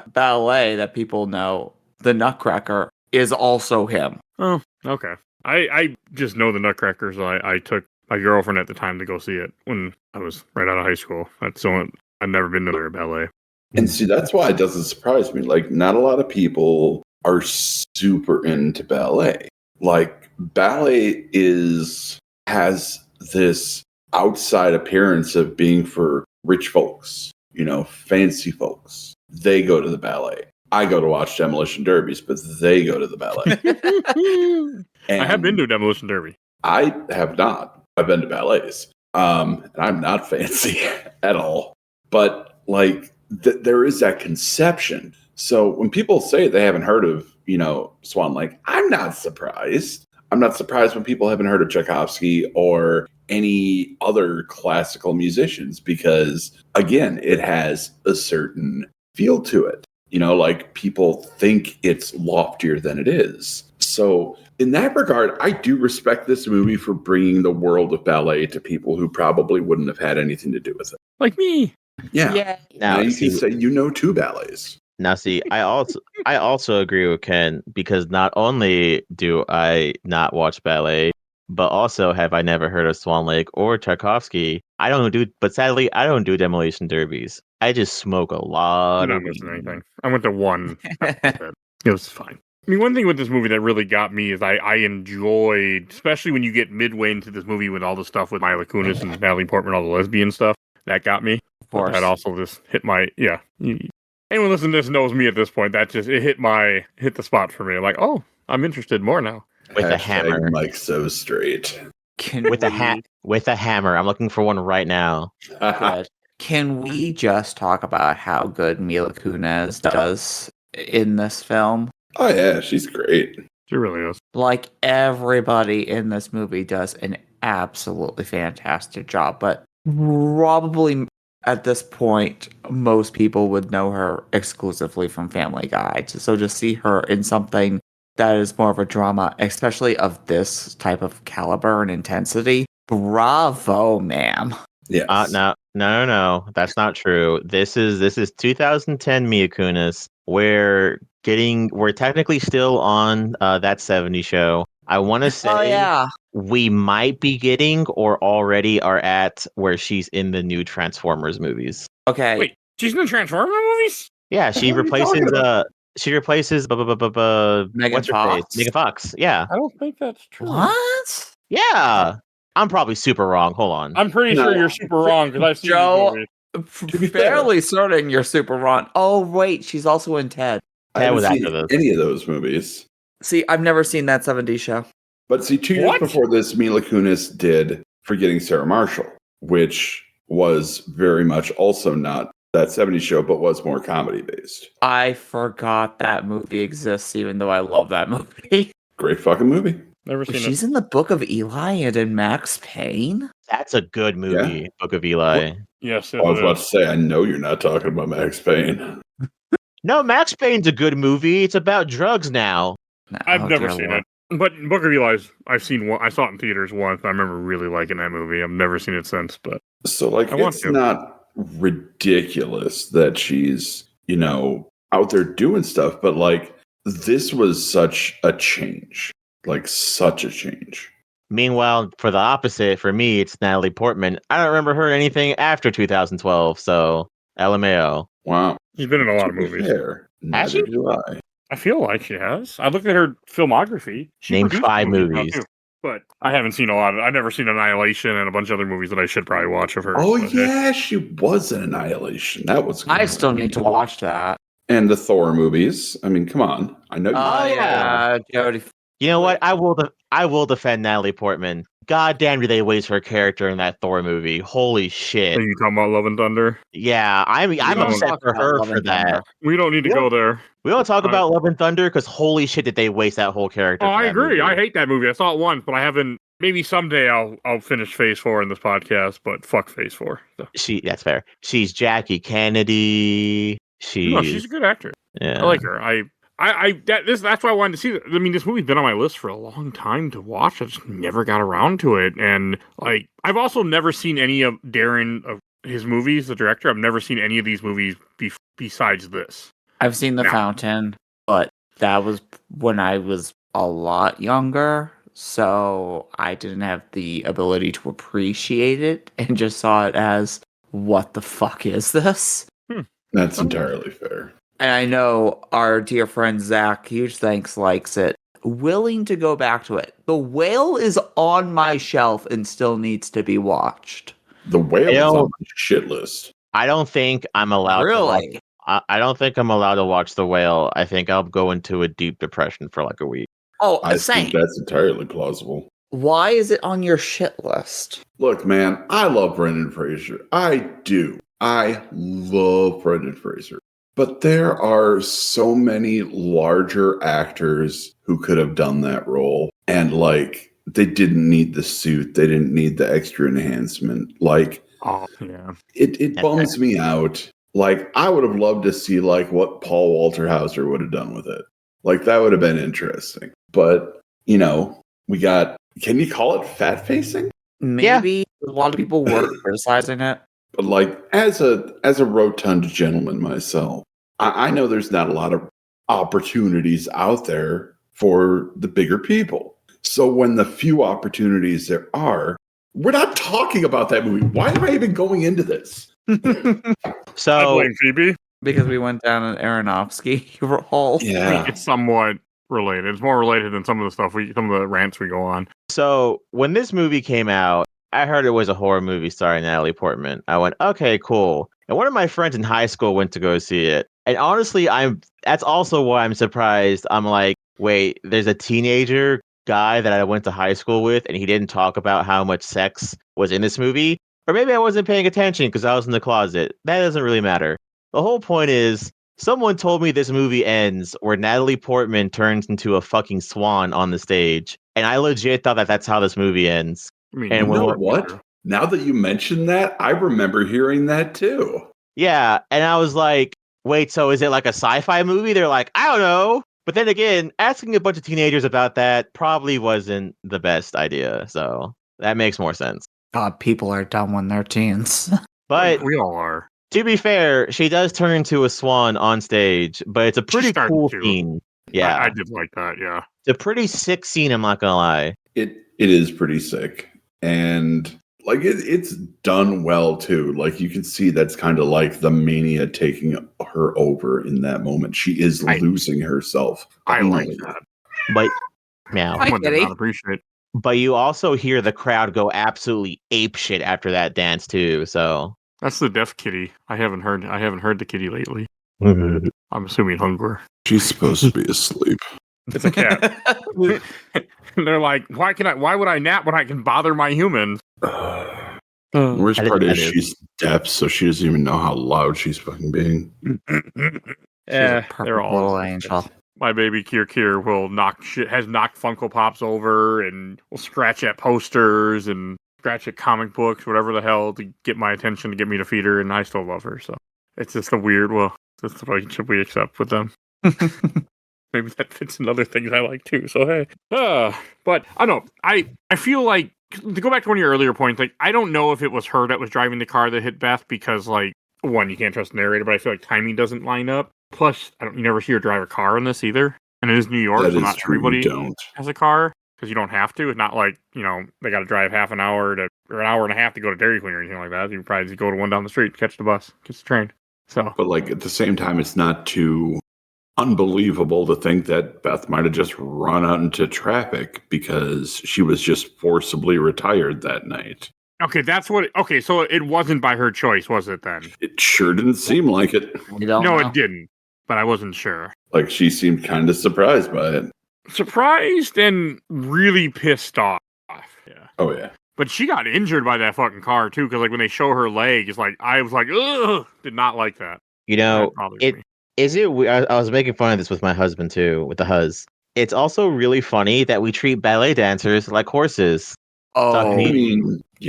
ballet that people know, the Nutcracker, is also him. Oh, okay. I just know the Nutcrackers. I took my girlfriend at the time to go see it when I was right out of high school. That's the one. I've never been to their ballet. And see, that's why it doesn't surprise me. Like, not a lot of people are super into ballet. Like, ballet has this outside appearance of being for rich folks, fancy folks. They go to the ballet. I go to watch demolition derbies, but they go to the ballet. I have been to a demolition derby. I have not. I've been to ballets. And I'm not fancy at all. But like there is that conception. So when people say they haven't heard of, Swan Lake, I'm not surprised. I'm not surprised when people haven't heard of Tchaikovsky or any other classical musicians because, again, it has a certain feel to it. Like people think it's loftier than it is. So in that regard, I do respect this movie for bringing the world of ballet to people who probably wouldn't have had anything to do with it. Like me. Yeah. Now, Now you see, can say two ballets. I also agree with Ken because not only do I not watch ballet, but also have I never heard of Swan Lake or Tchaikovsky. But sadly, I don't do demolition derbies. I just smoke a lot I'm not of missing weed. anything. I went to one. It was fine. I mean, one thing with this movie that really got me is I enjoyed, especially when you get midway into this movie with all the stuff with Mila Kunis and Natalie Portman, all the lesbian stuff. That got me. Of course. That also just hit my anyone listening to this knows me at this point. That just it hit the spot for me. I'm like, oh, I'm interested more now. With a Hashtag hammer. Mike so straight. With a hammer. I'm looking for one right now. Good. Can we just talk about how good Mila Kunis does in this film? Oh yeah, she's great. She really is. Like, everybody in this movie does an absolutely fantastic job, but probably at this point, most people would know her exclusively from Family Guy. So to see her in something that is more of a drama, especially of this type of caliber and intensity, bravo, ma'am. Yes. No. That's not true. This is 2010 Mila Kunis. We're technically still on that 70s show. I want to say Oh, yeah. we might be getting or already are at where she's in the new Transformers movies. Okay. Wait, she's in the Transformers movies? Yeah, she What are you talking replaces about? Megan what's her face? Fox? Megan Fox. Yeah. I don't think that's true. What? Yeah. I'm probably super wrong. Hold on. I'm pretty sure you're super wrong because I've seen Joe, these movies. To be fairly certain you're super wrong. Oh, wait, she's also in Ted. I That haven't was seen after this. any of those movies. See, I've never seen that 70s show. But see, 2 years What? before this, Mila Kunis did Forgetting Sarah Marshall, which was very much also not that 70s show, but was more comedy based. I forgot that movie exists, even though I love that movie. Great fucking movie. Never seen She's it. in the Book of Eli and in Max Payne? That's a good movie, Book of Eli. Yes, I was it about is. to say, I know you're not talking about Max Payne. No, Max Payne's a good movie. It's about drugs now. No, I've oh, never dear seen Lord. it. But Book of Eli's, I've seen one. I saw it in theaters once. I remember really liking that movie. I've never seen it since, but So, like, I want it's to. not ridiculous that she's, out there doing stuff, but like, this was such a change. Like, such a change. Meanwhile, for the opposite, for me, it's Natalie Portman. I don't remember her in anything after 2012, so LMAO. Wow. She's been in a lot To of be movies. fair, Has neither she? do I. I feel like she has. I looked at her filmography. She Name produced 5 now, movies. too. But I haven't seen a lot of. I've never seen Annihilation and a bunch of other movies that I should probably watch of her. Oh, but, yeah, she was in Annihilation. That was good. I still need to watch that. And the Thor movies. I mean, come on. I know you. Oh, yeah, Jodie. You know what? I will defend Natalie Portman. God damn, do they waste her character in that Thor movie? Holy shit! Are you talking about Love and Thunder? Yeah, I'm don't upset talk for about her Love for and that. Thunder. We don't need to go there. We don't talk I- about Love and Thunder because holy shit, did they waste that whole character? Oh, for I that agree. movie. I hate that movie. I saw it once, but I haven't. Maybe someday I'll finish Phase 4 in this podcast. But fuck Phase 4. So. That's fair. She's Jackie Kennedy. No, she's a good actress. Yeah. I like her. That's why I wanted to see it. I mean, this movie's been on my list for a long time to watch. I just never got around to it. And like, I've also never seen any of Darren of his movies, the director. I've never seen any of these movies besides this. I've seen The No. Fountain, but that was when I was a lot younger, so I didn't have the ability to appreciate it and just saw it as, what the fuck is this? That's entirely fair. And I know our dear friend Zach, huge thanks, likes it. Willing to go back to it. The Whale is on my shelf and still needs to be watched. The Whale is know- on my shit list. I don't think I'm allowed to watch. Really? I don't think I'm allowed to watch The Whale. I think I'll go into a deep depression for like a week. Oh, I same. think that's entirely plausible. Why is it on your shit list? Look, man, I love Brendan Fraser. I do. I love Brendan Fraser. But there are so many larger actors who could have done that role. And like, they didn't need the suit. They didn't need the extra enhancement. Like, Oh, yeah. it bums me out. Like, I would have loved to see like what Paul Walter Hauser would have done with it. Like, that would have been interesting. But, we got, can you call it fat facing? Maybe a lot of people were criticizing it. But like, as a rotund gentleman myself, I know there's not a lot of opportunities out there for the bigger people. So when the few opportunities there are, we're not talking about that movie. Why am I even going into this? I So blame Phoebe. Because we went down an Aronofsky hole. Yeah. It's somewhat related. It's more related than some of the rants we go on. So when this movie came out, I heard it was a horror movie starring Natalie Portman. I went, okay, cool. And one of my friends in high school went to go see it. And honestly, that's also why I'm surprised. I'm like, wait, there's a teenager guy that I went to high school with, and he didn't talk about how much sex was in this movie. Or maybe I wasn't paying attention because I was in the closet. That doesn't really matter. The whole point is, someone told me this movie ends where Natalie Portman turns into a fucking swan on the stage. And I legit thought that that's how this movie ends. I mean, And You when know we're- what? Now that you mention that, I remember hearing that too. Yeah, and I was like, wait, so is it like a sci-fi movie? They're like, I don't know. But then again, asking a bunch of teenagers about that probably wasn't the best idea. So that makes more sense. God, people are dumb when they're teens. But we all are. to be fair, she does turn into a swan on stage, but it's a pretty started cool to. scene. Yeah, I did like that. Yeah. it's a pretty sick scene, I'm not gonna lie. It is pretty sick. And like it's done well too. Like you can see that's kind of like the mania taking her over in that moment. She is losing herself. I like Finally. that. But meow. Hi, Someone did Kitty. not appreciate. But you also hear the crowd go absolutely apeshit after that dance too. So That's the deaf kitty. I haven't heard the kitty lately. I'm assuming hunger. She's supposed to be asleep. It's a cat. And they're like, why would I nap when I can bother my humans? The worst part is that is. she's deaf, so she doesn't even know how loud she's fucking being. She's a perfect little angel. My baby Kier will has knocked Funko Pops over and will scratch at posters and scratch at comic books, whatever the hell, to get my attention, to get me to feed her, and I still love her. So it's just that's the relationship we accept with them. Maybe that fits in other things I like too. So hey, but I don't know. I feel like, to go back to one of your earlier points, like I don't know if it was her that was driving the car that hit Beth, because like, one, you can't trust the narrator, but I feel like timing doesn't line up. Plus, you never see her drive a car in this either, and it is New York, so not everybody has a car, because you don't have to. It's not like, they got to drive half an hour or an hour and a half to go to Dairy Queen or anything like that. You probably just go to one down the street, catch the bus, catch the train. So, but like at the same time, it's not too unbelievable to think that Beth might have just run out into traffic because she was just forcibly retired that night. Okay, so it wasn't by her choice, was it then? It sure didn't seem like it. No, it didn't, but I wasn't sure. Like, she seemed kind of surprised by it. Surprised and really pissed off. Yeah. Oh, yeah. But she got injured by that fucking car, too, because like when they show her leg, it's like, I was like, ugh, did not like that. I was making fun of this with my husband, too, with the huzz. It's also really funny that we treat ballet dancers like horses. Oh,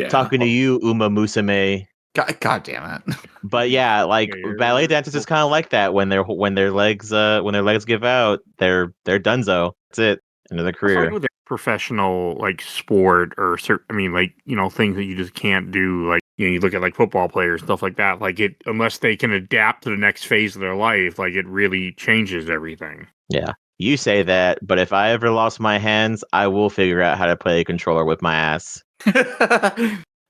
Talking to you, Uma Musume. God damn it! But yeah, like ballet dancers is kind of like that. When their legs give out, they're donezo. That's it. End of their career. Like professional like sport or things that you just can't do. Like you look at like football players, stuff like that. Like unless they can adapt to the next phase of their life, like it really changes everything. Yeah. You say that, but if I ever lost my hands, I will figure out how to play a controller with my ass.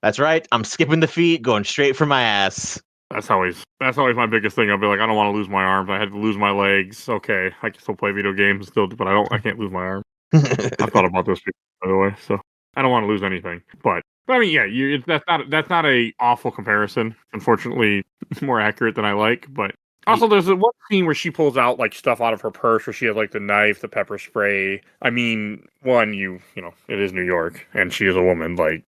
That's right. I'm skipping the feet, going straight for my ass. That's always my biggest thing. I'll be like, I don't want to lose my arms. I had to lose my legs. Okay, I can still play video games but I can't lose my arm. I've thought about this before, by the way, so I don't want to lose anything. But I mean, yeah, that's not a awful comparison. Unfortunately, more accurate than I like, but. Also, there's one scene where she pulls out like stuff out of her purse, where she has like the knife, the pepper spray. I mean, it is New York, and she is a woman. Like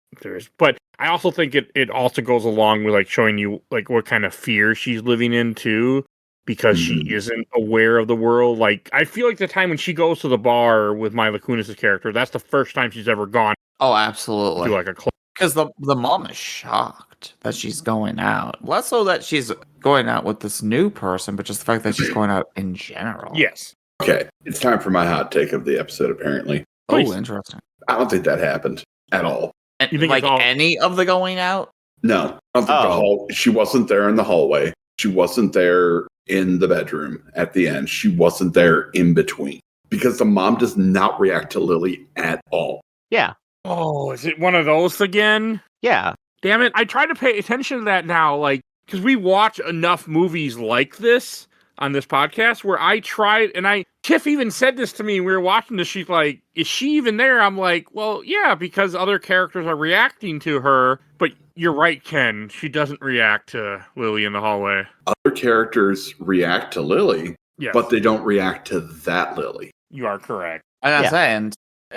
but I also think it also goes along with like showing you like what kind of fear she's living in too, because she isn't aware of the world. Like I feel like the time when she goes to the bar with Mila Kunis' character, that's the first time she's ever gone. Oh, absolutely. To like a club. Because the mom is shocked that she's going out. Less so that she's going out with this new person, but just the fact that she's going out in general. Yes. Okay, it's time for my hot take of the episode, apparently. Please. Oh, interesting. I don't think that happened at all. And, you think like any of the going out? No. I don't think she wasn't there in the hallway. She wasn't there in the bedroom at the end. She wasn't there in between. Because the mom does not react to Lily at all. Yeah. Oh, is it one of those again? Yeah. Damn it. I try to pay attention to that now, like, because we watch enough movies like this on this podcast where I tried, and Tiff even said this to me. We were watching this. She's like, is she even there? I'm like, well, yeah, because other characters are reacting to her. But you're right, Ken. She doesn't react to Lily in the hallway. Other characters react to Lily, yes, but they don't react to that Lily. You are correct. I'm saying,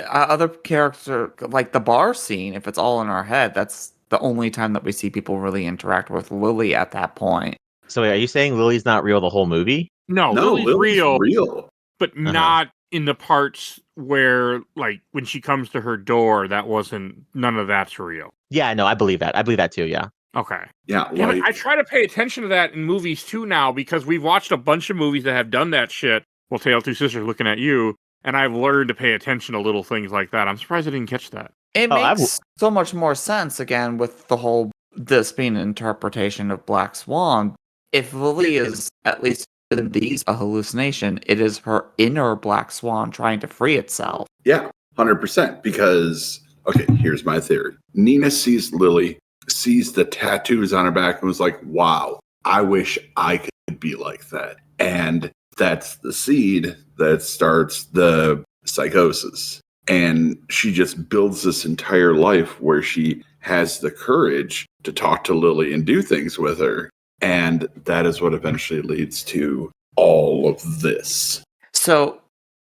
other character, like the bar scene, if it's all in our head, that's the only time that we see people really interact with Lily at that point. So are you saying Lily's not real the whole movie? No, Lily's real. But not in the parts where, like, when she comes to her door, none of that's real. Yeah, no, I believe that. I believe that too, yeah. Okay. Yeah, I try to pay attention to that in movies too now, because we've watched a bunch of movies that have done that shit. Well, Tale of Two Sisters, looking at you, and I've learned to pay attention to little things like that. I'm surprised I didn't catch that. It makes so much more sense, again, with the whole, this being an interpretation of Black Swan. If Lily is, at least in these, a hallucination, it is her inner Black Swan trying to free itself. Yeah, 100%. Because, okay, here's my theory. Nina sees Lily, sees the tattoos on her back, and was like, wow, I wish I could be like that. And that's the seed that starts the psychosis. And she just builds this entire life where she has the courage to talk to Lily and do things with her. And that is what eventually leads to all of this. So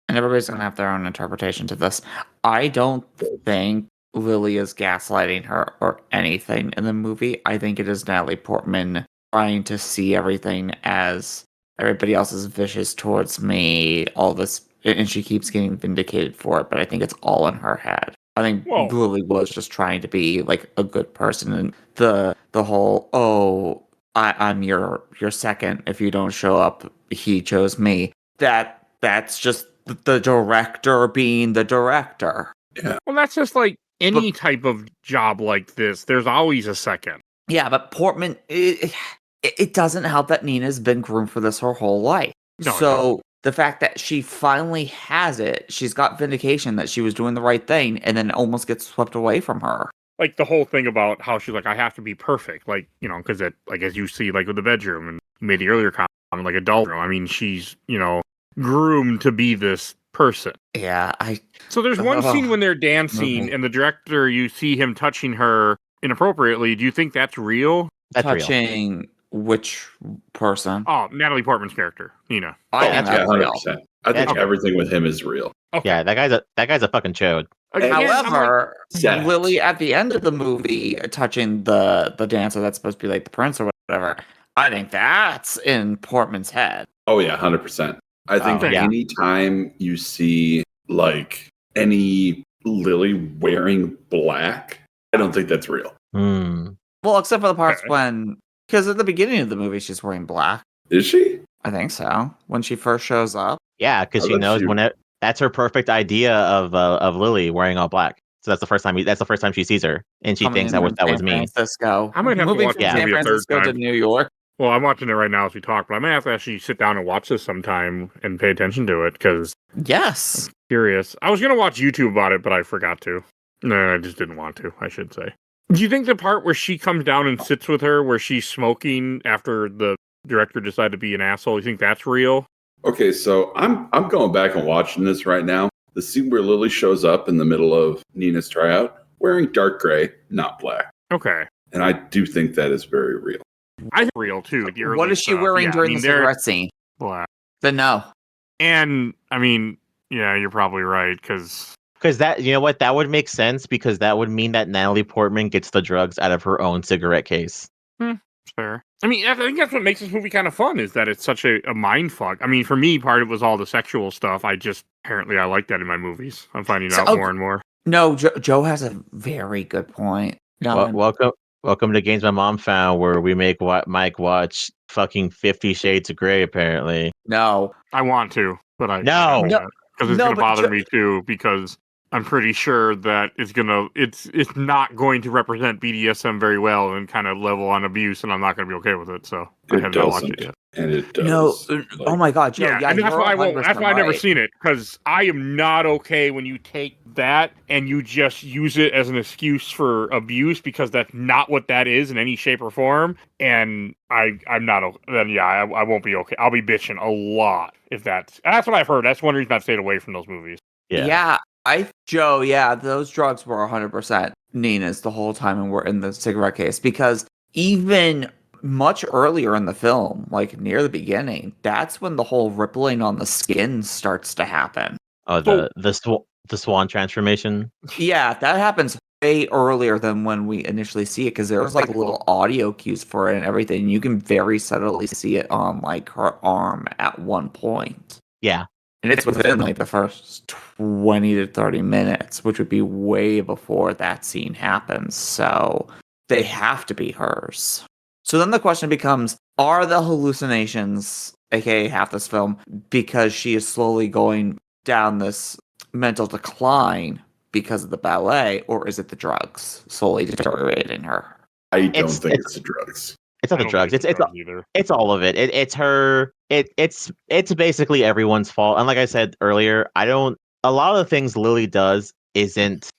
and everybody's gonna have their own interpretation to this. I don't think Lily is gaslighting her or anything in the movie. I think it is Natalie Portman trying to see everything as everybody else is vicious towards me, all this, and she keeps getting vindicated for it, but I think it's all in her head. I think Whoa. Lily was just trying to be like a good person, and the whole, oh, I'm your second. If you don't show up, he chose me. That's just the director being the director. Well, that's just like any type of job like this. There's always a second. Yeah, but Portman, it doesn't help that Nina's been groomed for this her whole life. No, it So the fact that she finally has it, she's got vindication that she was doing the right thing, and then it almost gets swept away from her. Like the whole thing about how she's like, I have to be perfect. Like, you know, because like as you see, like with the bedroom, and you made the earlier comment, like a doll room. I mean, she's, you know, groomed to be this person. Yeah, So there's one scene when they're dancing, Mhm. and the director, you see him touching her inappropriately. Do you think that's real? That's real. touching which person? Oh, Natalie Portman's character, Nina. I think Yeah, that's real. 100%. I think Okay. everything with him is real. Okay. Yeah, that guy's a fucking chode. Again, I'm like, However, Seth. Lily at the end of the movie touching the dancer that's supposed to be like the prince or whatever, I think that's in Portman's head. Oh yeah, 100%. I think Oh, yeah. anytime you see like any Lily wearing black, I don't think that's real. Hmm. Well, except for the parts Okay. when, because at the beginning of the movie she's wearing black. Is she? I think so. When she first shows up. Yeah, because I she bet knows you- that's her perfect idea of Lily wearing all black. So that's the first time she sees her, and she coming thinks in that from was San me. Francisco. I might have to Moving watch from this San movie a third Francisco to time. New York. Well, I'm watching it right now as we talk, but I might have to actually sit down and watch this sometime and pay attention to it because Yes. curious. I was gonna watch YouTube about it, but I forgot to. No, I just didn't want to, I should say. Do you think the part where she comes down and sits with her, where she's smoking after the director decided to be an asshole, you think that's real? Okay, so I'm going back and watching this right now. The scene where Lily shows up in the middle of Nina's tryout wearing dark gray, not black. Okay. And I do think that is very real. I think real too. The early What is she stuff. wearing Yeah, during I mean, the they're cigarette scene? black. Then no. And I mean, yeah, you're probably right, because Because that, you know what, that would make sense because that would mean that Natalie Portman gets the drugs out of her own cigarette case. fair. I mean, I think that's what makes this movie kind of fun, is that it's such a mind fuck. I mean, for me, part of it was all the sexual stuff. Apparently I like that in my movies. I'm finding So- out more and more. No, Joe has a very good point. No, Welcome to Games My Mom Found, where we make Mike watch fucking 50 Shades of Grey, apparently. no. I want to, but I No. because it's No, gonna but bother Jo- me too, because I'm pretty sure that it's not going to represent BDSM very well and kind of level on abuse, and I'm not going to be okay with it. So I It have not watched doesn't. it yet. And it does. No. Oh like- my God, Joe. Yeah, Yeah, and that's you're why I won't. That's 100% why I've never right. seen it, because I am not okay when you take that and you just use it as an excuse for abuse, because that's not what that is in any shape or form. And I'm not. Then yeah, I won't be okay. I'll be bitching a lot if that's what I've heard. That's one reason I've stayed away from those movies. Yeah. Joe, yeah, those drugs were 100% Nina's the whole time and were in the cigarette case, because even much earlier in the film, like near the beginning, that's when the whole rippling on the skin starts to happen. Oh, the swan transformation. Yeah, that happens way earlier than when we initially see it, because there was like little audio cues for it and everything. You can very subtly see it on like her arm at one point. Yeah. And it's within like the first 20 to 30 minutes, which would be way before that scene happens. So they have to be hers. So then the question becomes, are the hallucinations, aka half this film, because she is slowly going down this mental decline because of the ballet, or is it the drugs slowly deteriorating her? I don't It's- think it's- it's the drugs. It's not I the don't drugs. think It's either. it's all of it. It's her. It's basically everyone's fault. And like I said earlier, a lot of the things Lily does isn't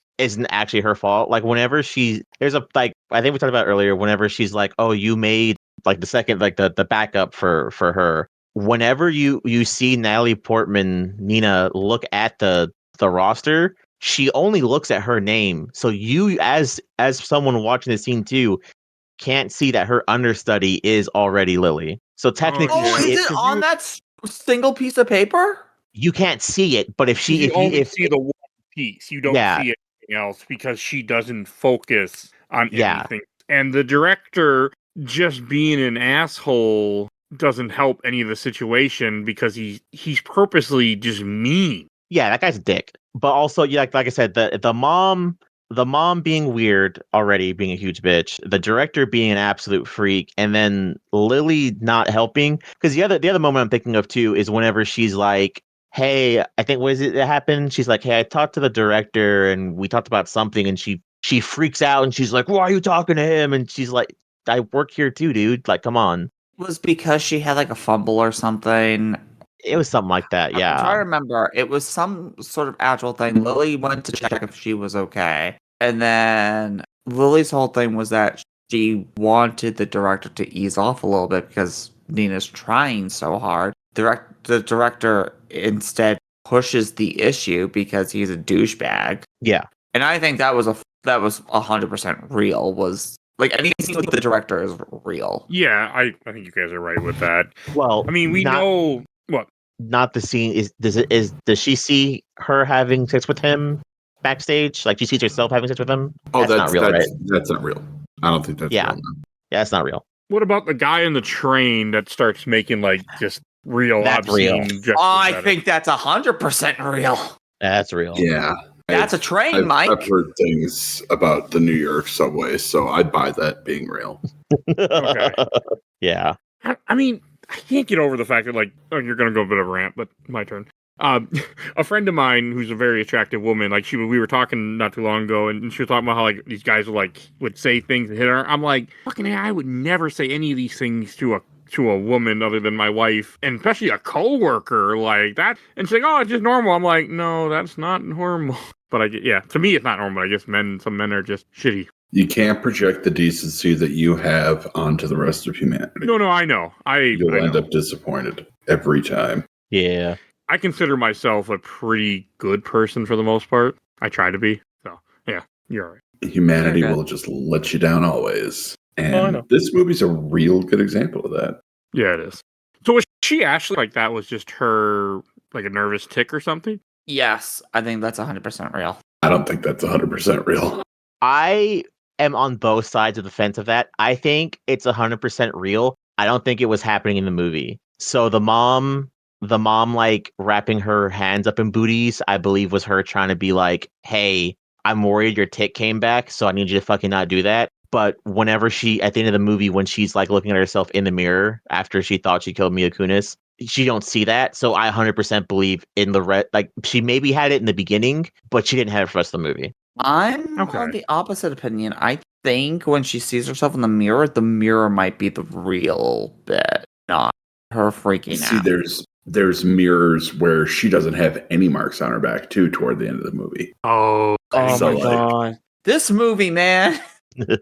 actually her fault. Like whenever there's a, like, I think we talked about earlier, whenever she's like, oh, you made like the second, like the backup for her. Whenever you see Natalie Portman, Nina, look at the roster, she only looks at her name. So you, as someone watching the scene too, can't see that her understudy is already Lily. So technically, Oh, Oh, Yeah, is because it on that single piece of paper? You can't see it, but if she, you if you, only if see the one piece, you don't Yeah. see anything else because she doesn't focus on Yeah. anything. And the director just being an asshole doesn't help any of the situation because he's purposely just mean. Yeah, that guy's a dick. But also, yeah, like I said, the mom being weird already, being a huge bitch, the director being an absolute freak, and then Lily not helping. Because the other moment I'm thinking of too is whenever she's like, "Hey, I think what is it that happened?" She's like, "Hey, I talked to the director and we talked about something," and she freaks out and she's like, "Why are you talking to him?" And she's like, "I work here too, dude. Like, come on." It was because she had like a fumble or something. It was something like that, I'm trying to yeah. remember. It was some sort of agile thing. Lily went to check if she was okay. And then Lily's whole thing was that she wanted the director to ease off a little bit because Nina's trying so hard. The director instead pushes the issue because he's a douchebag. Yeah. And I think that was 100% real. Was like anything with the director is real. Yeah, I think you guys are right with that. Well, I mean, we know what. Not the scene does she see her having sex with him backstage? Like she sees herself having sex with him? Oh, That's not real, right? That's not real. I don't think that's Yeah. real. No. Yeah, that's not real. What about the guy in the train that starts making like just real That's real. obscene gestures I at think that's 100% real. That's real. Yeah. That's a train, Mike. I've heard things about the New York subway, so I'd buy that being real. Okay. Yeah. I mean, I can't get over the fact that, like, oh, you're going to go a bit of a rant, but my turn. A friend of mine who's a very attractive woman, like, we were talking not too long ago, and she was talking about how, like, these guys would say things and hit her. I'm like, fucking I would never say any of these things to a woman other than my wife, and especially a coworker like that. And she's like, oh, it's just normal. I'm like, no, that's not normal. But to me, it's not normal. I guess some men are just shitty. You can't project the decency that you have onto the rest of humanity. No, I know. You'll I end know. up disappointed every time. Yeah. I consider myself a pretty good person for the most part. I try to be. So, yeah, you're all right. Humanity will just let you down always. And I know. this movie's a real good example of that. Yeah, it is. So was she actually like that was just her like a nervous tick or something? Yes, I think that's 100% real. I don't think that's 100% real. I am on both sides of the fence of that. I think it's 100% real. I don't think it was happening in the movie. So the mom like wrapping her hands up in booties, I believe was her trying to be like, hey, I'm worried your tick came back, so I need you to fucking not do that. But whenever she, at the end of the movie, when she's like looking at herself in the mirror after she thought she killed Mila Kunis, she don't see that. So I 100% believe in like she maybe had it in the beginning, but she didn't have it for the rest of the movie. I'm on the opposite opinion. I think when she sees herself in the mirror might be the real bit, not her freaking out. See, there's mirrors where she doesn't have any marks on her back too toward the end of the movie. Oh So, my god. This movie, man.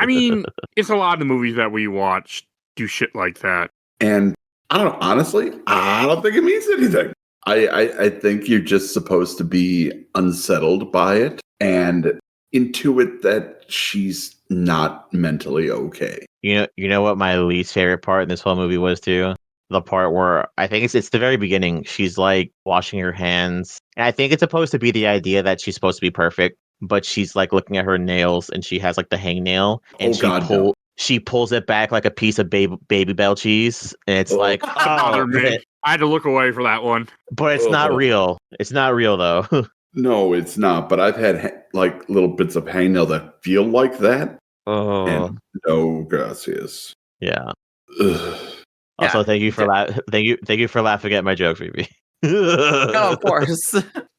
I mean, it's a lot of the movies that we watch do shit like that. And I don't know, honestly, I don't think it means anything. I think you're just supposed to be unsettled by it and intuit that she's not mentally okay. You know what my least favorite part in this whole movie was too? The part where I think it's the very beginning. She's like washing her hands. And I think it's supposed to be the idea that she's supposed to be perfect, but she's like looking at her nails and she has like the hangnail and she pulls it back like a piece of baby bell cheese. And it's like, That bothered me. I had to look away for that one. But it's not real. It's not real though. No, it's not. But I've had like little bits of hangnail that feel like that. Oh, And no, gracias. yeah. Ugh. Also, thank you for laughing at my joke, Phoebe. No, of course.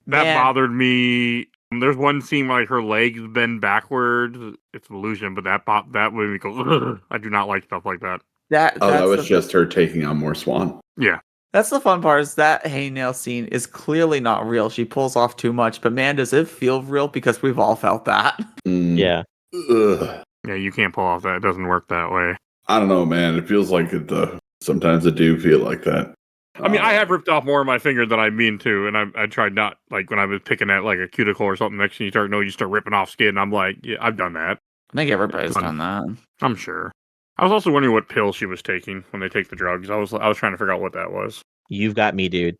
That bothered me. There's one scene where like her legs bend backwards. It's an illusion, but that made me go, ugh. I do not like stuff like that. That was just her taking on more Swan. Yeah. That's the fun part, is that hangnail scene is clearly not real. She pulls off too much, but man, does it feel real, because we've all felt that. Yeah. Ugh. Yeah, you can't pull off that. It doesn't work that way. I don't know, man. It feels like it, though. Sometimes it do feel like that. I mean, I have ripped off more of my finger than I mean to, and I tried not, like, when I was picking at, like, a cuticle or something, next thing you start ripping off skin, I'm like, yeah, I've done that. I think everybody's done that. I'm sure. I was also wondering what pill she was taking when they take the drugs. I was trying to figure out what that was. You've got me, dude.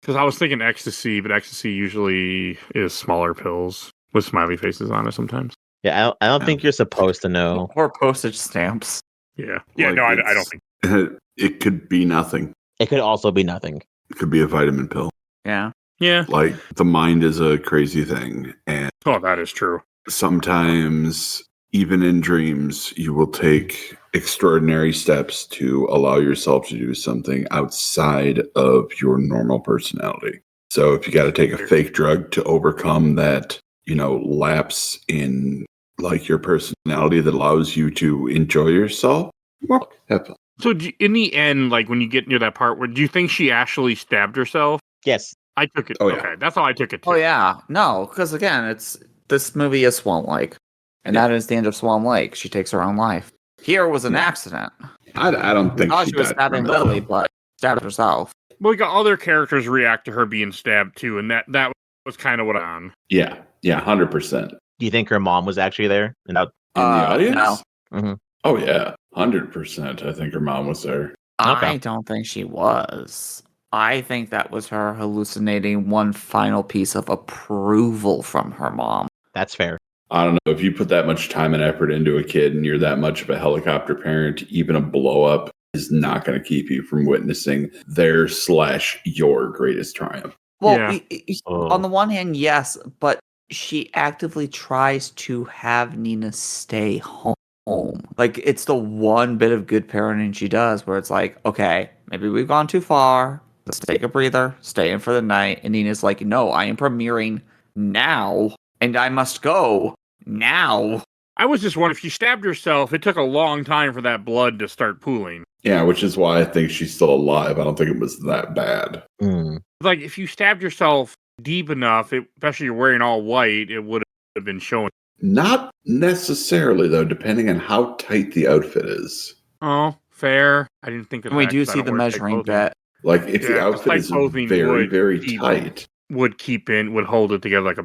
Because I was thinking ecstasy, but ecstasy usually is smaller pills with smiley faces on it sometimes. Yeah, I don't think you're supposed to know. Or postage stamps. Yeah. Like, No, I don't think. It could be nothing. It could also be nothing. It could be a vitamin pill. Yeah. Yeah. Like, the mind is a crazy thing. And Oh, that is true. sometimes, even in dreams, you will take extraordinary steps to allow yourself to do something outside of your normal personality. So if you got to take a fake drug to overcome that, lapse in like your personality that allows you to enjoy yourself, well, have fun. So in the end, like when you get near that part, do you think she actually stabbed herself? Yes. I took it. Oh, yeah. Okay, that's how I took it too. Oh yeah, no, because again, this movie is Swan Lake, and that is the end of Swan Lake. She takes her own life. Here was an accident. I don't think She was died stabbing from it, Lily, though. but stabbed herself. Well, we got other characters react to her being stabbed too, and that was kind of what on. Yeah, 100%. Do you think her mom was actually there? And that, In the audience? No. Mhm. Oh, yeah, 100%. I think her mom was there. Okay. I don't think she was. I think that was her hallucinating one final piece of approval from her mom. That's fair. I don't know. If you put that much time and effort into a kid and you're that much of a helicopter parent, even a blow up is not going to keep you from witnessing their/your greatest triumph. Well, Yeah. on the one hand, yes, but she actively tries to have Nina stay home. Like, it's the one bit of good parenting she does where it's like, okay, maybe we've gone too far. Let's take a breather, stay in for the night. And Nina's like, no, I am premiering now, and I must go now. I was just wondering if she stabbed herself. It took a long time for that blood to start pooling. Yeah, which is why I think she's still alive. I don't think it was that bad. Like if you stabbed yourself deep enough, especially you're wearing all white, it would have been showing. Not necessarily, though, depending on how tight the outfit is. Oh, fair. I didn't think of And we that, do 'cause I see don't the wear tight measuring clothing. bit. Like, if the Yeah, outfit tight is clothing very, would very keep- tight. Would hold it together like a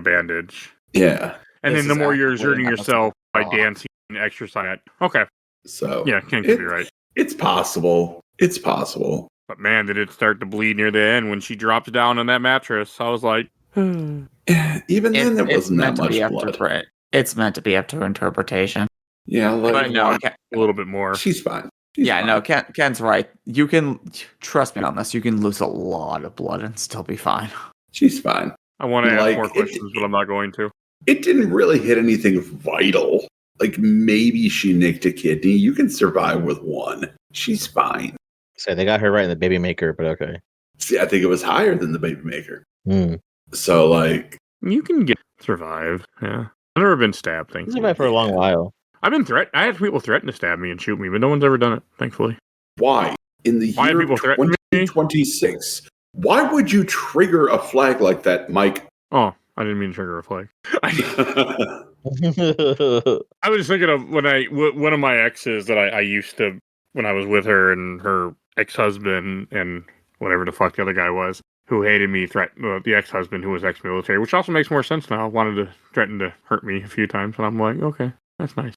bandage. Yeah. And This then the is more you're actually exerting not yourself by so- dancing and exercising. Okay. So, Yeah, Ken could be right. It's possible. It's possible. But man, did it start to bleed near the end when she dropped down on that mattress. I was like, Even then, there wasn't that much blood. It's meant to be up to interpretation. Yeah, like, But no, a little bit more. she's fine. She's yeah, fine. no, Ken's right. You can trust me on this. You can lose a lot of blood and still be fine. She's fine. I want to ask Like, more questions, but I'm not going to. It didn't really hit anything vital. Like, maybe she nicked a kidney. You can survive with one. She's fine. So they got her right in the baby maker, but okay. See, I think it was higher than the baby maker. Mm. So, like, You can survive. Yeah. I've never been stabbed, It's thankfully. been for a long while. I've been I had people threaten to stab me and shoot me, but no one's ever done it, thankfully. why? In the Why year people threaten me? 2026, why would you trigger a flag like that, Mike? Oh, I didn't mean to trigger a flag. I was thinking of one of my exes that I used to, when I was with her and her ex-husband and whatever the fuck the other guy was, who hated me, the ex-husband who was ex-military, which also makes more sense now, wanted to threaten to hurt me a few times. And I'm like, okay, that's nice.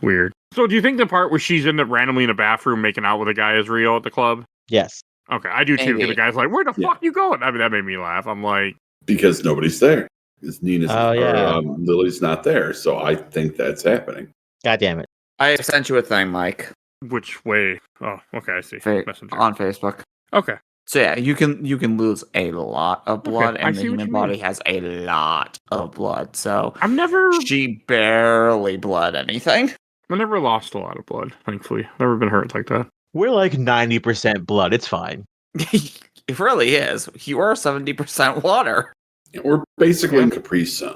Weird. So do you think the part where she's randomly in a bathroom making out with a guy is real at the club? Yes. Okay, I do too. Maybe. The guy's like, where the Yeah. fuck you going? I mean, that made me laugh. I'm like, Because nobody's there. Because yeah. Lily's not there. So I think that's happening. God damn it. I sent you a thing, Mike, which way? Oh, okay, I see. Messenger. on Facebook. Okay. So yeah, you can lose a lot of blood, I and the see what human you body mean. has a lot of blood. So I've never she barely bled anything. lost a lot of blood, thankfully. Never been hurt like that. We're like 90% blood. It's fine. It really is. You are 70% water. We're basically in Capri Sun.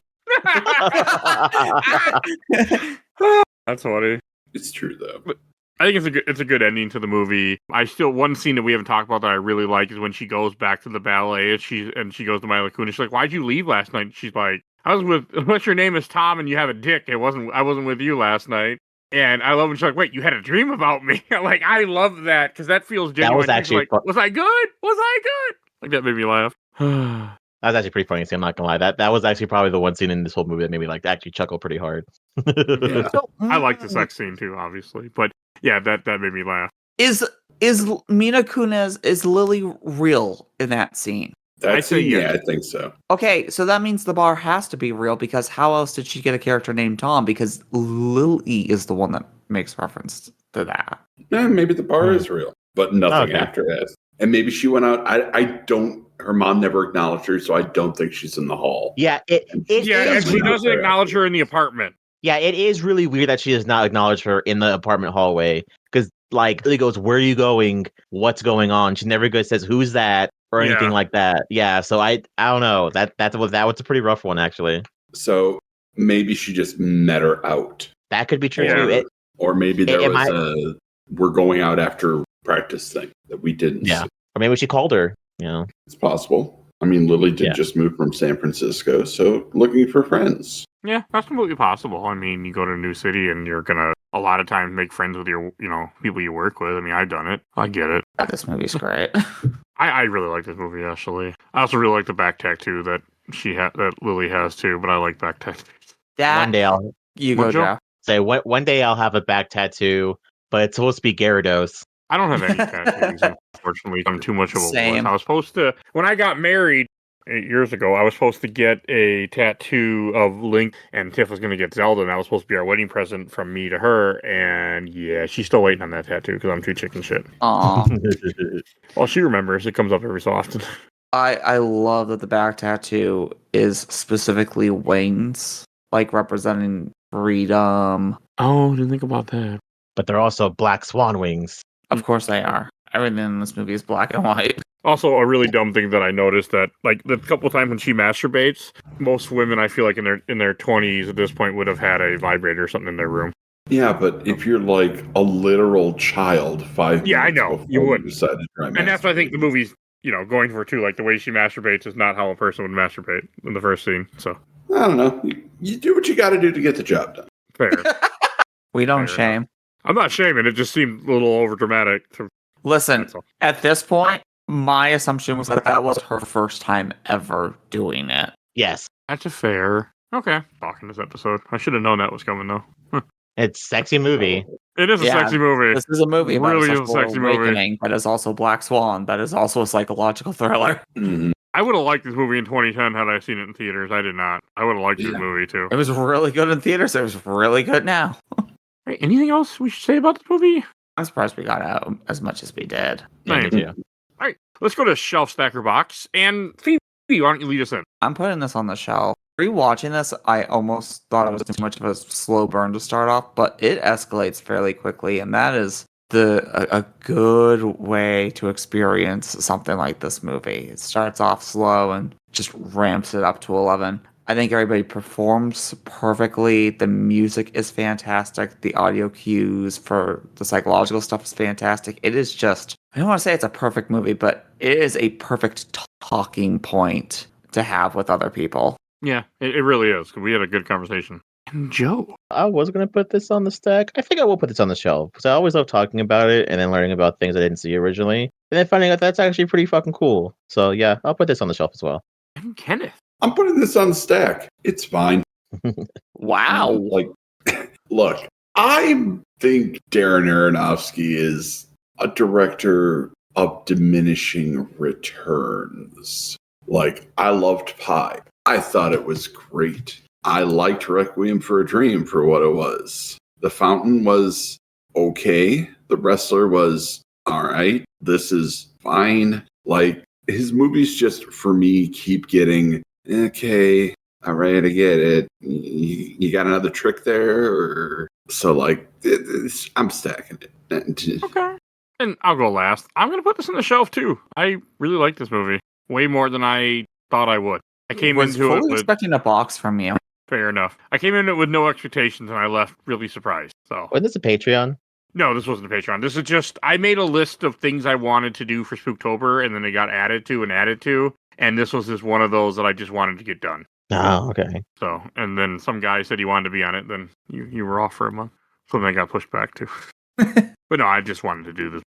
That's funny. It's true, though. I think it's a good ending to the movie. One scene that we haven't talked about that I really like is when she goes back to the ballet and she goes to Mila Kunis. She's like, "Why'd you leave last night?" She's like, "I was with unless your name is Tom and you have a dick. I wasn't with you last night." And I love when she's like, "Wait, you had a dream about me?" Like, I love that because that feels genuine. was actually She's like, was I good? Was I good? Like, that made me laugh. That was actually pretty funny. I'm not gonna lie. That was actually probably the one scene in this whole movie that made me actually chuckle pretty hard. Yeah. I like the sex scene too, obviously, but yeah, that made me laugh. Is Mina Kunis, is Lily real in that scene? I'd say yes. I think so. Okay, so that means the bar has to be real because how else did she get a character named Tom? Because Lily is the one that makes reference to that. Yeah, maybe the bar is real, but nothing Okay. after that. And maybe she went out. I don't. Her mom never acknowledged her, so I don't think she's in the hall. Yeah, And she doesn't acknowledge her in the apartment. Yeah, it is really weird that she does not acknowledge her in the apartment hallway. Because, like, Lily goes, "Where are you going? What's going on?" She never says, "Who's that?" or anything like that. Yeah, so I don't know. That was a pretty rough one, actually. So maybe she just met her out. That could be true Yeah. too. Or maybe there was a we're going out after practice thing that we didn't see. Or maybe she called her. It's possible. I mean, Lily did just move from San Francisco, so looking for friends. Yeah, that's completely possible. I mean, you go to a new city and you're gonna a lot of times make friends with your, people you work with. I mean, I've done it. I get it. This movie's great. I really like this movie, actually. I also really like the back tattoo that that Lily has too, but I like back tattoos. One day I'll Jeff. one day I'll have a back tattoo, but it's supposed to be Gyarados. I don't have any tattoos, unfortunately. I'm too much of a wuss. Same. I was supposed to, when I got married 8 years ago, I was supposed to get a tattoo of Link, and Tiff was going to get Zelda, and that was supposed to be our wedding present from me to her, and yeah, she's still waiting on that tattoo because I'm too chicken shit. Aw. Well, she remembers. It comes up every so often. I love that the back tattoo is specifically wings, like representing freedom. Oh, didn't think about that. But they're also Black Swan wings. Of course they are. Everything in this movie is black and white. Also, a really dumb thing that I noticed that, like, the couple times when she masturbates, most women, I feel like in their 20s at this point, would have had a vibrator or something in their room. Yeah, but if you're like a literal child, 5 Yeah, I minutes know. before You would. decide to try And that's what I think the movie's, going for, too. Like, the way she masturbates is not how a person would masturbate in the first scene, so. I don't know. You do what you got to do to get the job done. Fair. We don't Fair shame. I'm not shaming. It just seemed a little overdramatic. Listen, at this point, my assumption was that was her first time ever doing it. Yes. That's a fair. Okay. Talking this episode. I should have known that was coming, though. It's a sexy movie. It is a sexy movie. This is a movie about Really a is a sexual sexy movie. awakening, but is also Black Swan, that is also a psychological thriller. Mm-hmm. I would have liked this movie in 2010 had I seen it in theaters. I did not. I would have liked this movie, too. It was really good in theaters. It was really good now. Hey, anything else we should say about this movie? I'm surprised we got out as much as we did. Yeah, me too. All right, let's go to Shelf Stacker Box. And Phoebe, why don't you lead us in? I'm putting this on the shelf. Rewatching this, I almost thought it was too much of a slow burn to start off, but it escalates fairly quickly, and that is a good way to experience something like this movie. It starts off slow and just ramps it up to 11. I think everybody performs perfectly. The music is fantastic. The audio cues for the psychological stuff is fantastic. It is just, I don't want to say it's a perfect movie, but it is a perfect talking point to have with other people. Yeah, it really is. We had a good conversation. And Joe. I was going to put this on the stack. I think I will put this on the shelf because I always love talking about it and then learning about things I didn't see originally. And then finding out that's actually pretty fucking cool. So yeah, I'll put this on the shelf as well. And Kenneth. I'm putting this on the stack. It's fine. Wow. Like, look, I think Darren Aronofsky is a director of diminishing returns. Like, I loved Pi. I thought it was great. I liked Requiem for a Dream for what it was. The Fountain was okay. The Wrestler was all right. This is fine. Like, his movies just, for me, keep getting, okay, all right, I get it. You got another trick there? Or so, like, I'm stacking it. Okay. And I'll go last. I'm going to put this on the shelf, too. I really like this movie. Way more than I thought I would. I came into it with... expecting a box from you. Fair enough. I came in it with no expectations, and I left really surprised. So, Wasn't this a Patreon? No, this wasn't a Patreon. This is just, I made a list of things I wanted to do for Spooktober, and then they got added to, and this was just one of those that I just wanted to get done. Oh, okay. So, and then some guy said he wanted to be on it, then you were off for a month. So then I got pushed back too. But no, I just wanted to do this.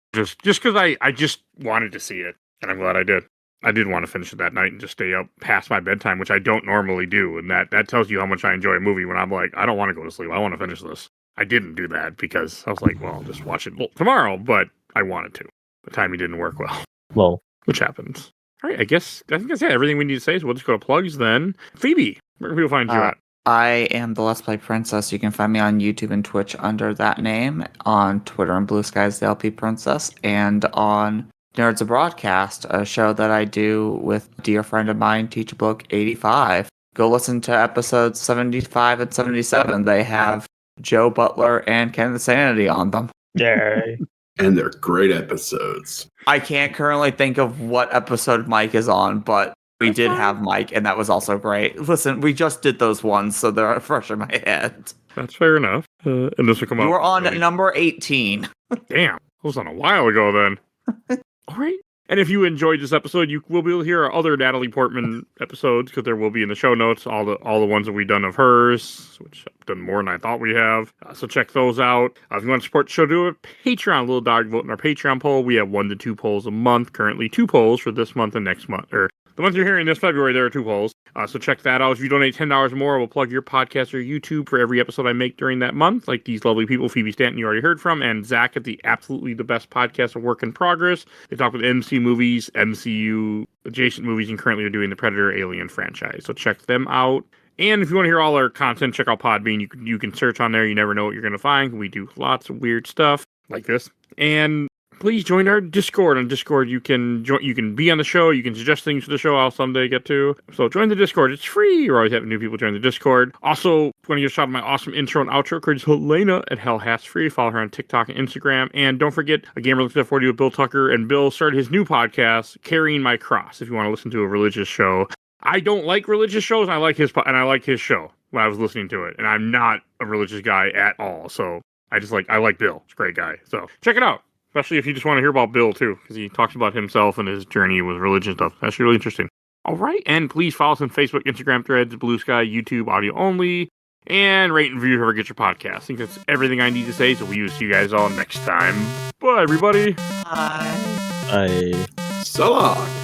Just because I just wanted to see it, and I'm glad I did. I did want to finish it that night and just stay up past my bedtime, which I don't normally do. And that tells you how much I enjoy a movie when I'm like, I don't want to go to sleep. I want to finish this. I didn't do that because I was like, well, I'll just watch it tomorrow. But I wanted to. The timing didn't work well, Well, which happens. All right, I think that's everything we need to say, so we'll just go to plugs then. Phoebe, where can people find you at? I am the Let's Play Princess. You can find me on YouTube and Twitch under that name, on Twitter and Blue Skies the LP Princess, and on Nerds of Broadcast, a show that I do with a dear friend of mine, Teacher Bloke 85. Go listen to episodes 75 and 77. They have Joe Butler and Kenneth Sanity on them. yay. And they're great episodes. I can't currently think of what episode Mike is on, but we did have Mike, and that was also great. Listen, we just did those ones, so they're fresh in my head. That's fair enough. And this will come out. You were on number 18. Damn, that was on a while ago then. All right. And if you enjoyed this episode, you will be able to hear our other Natalie Portman episodes, because there will be in the show notes all the ones that we've done of hers, which I've done more than I thought we have. So check those out. If you want to support the show, do a Patreon, Little Dog Vote in our Patreon poll. We have 1 to 2 polls a month. Currently 2 polls for this month and next month. Or the month you're hearing this February, there are 2 polls. So check that out. If you donate $10 or more, we'll plug your podcast or YouTube for every episode I make during that month, like these lovely people, Phoebe Stanton, you already heard from, and Zach at the absolutely the best podcast of Work in Progress. They talk with MC movies, MCU adjacent movies, and currently are doing the Predator Alien franchise. So check them out. And if you want to hear all our content, check out Podbean. You can search on there. You never know what you're going to find. We do lots of weird stuff like this. And please join our Discord. On Discord, you can be on the show. You can suggest things for the show I'll someday get to. So join the Discord. It's free. You're always having new people join the Discord. Also, want to give a shout out to my awesome intro and outro, courtesy Helena at Hell Has Free. Follow her on TikTok and Instagram. And don't forget, A Gamer Looks at 40 with Bill Tucker. And Bill started his new podcast, Carrying My Cross, if you want to listen to a religious show. I don't like religious shows, and I like his show when I was listening to it. And I'm not a religious guy at all. So I like Bill. He's a great guy. So check it out. Especially if you just want to hear about Bill, too, because he talks about himself and his journey with religion stuff. That's really interesting. All right, and please follow us on Facebook, Instagram, Threads, Blue Sky, YouTube, audio only, and rate and review whoever gets your podcast. I think that's everything I need to say, so we'll see you guys all next time. Bye, everybody. Bye. I So long.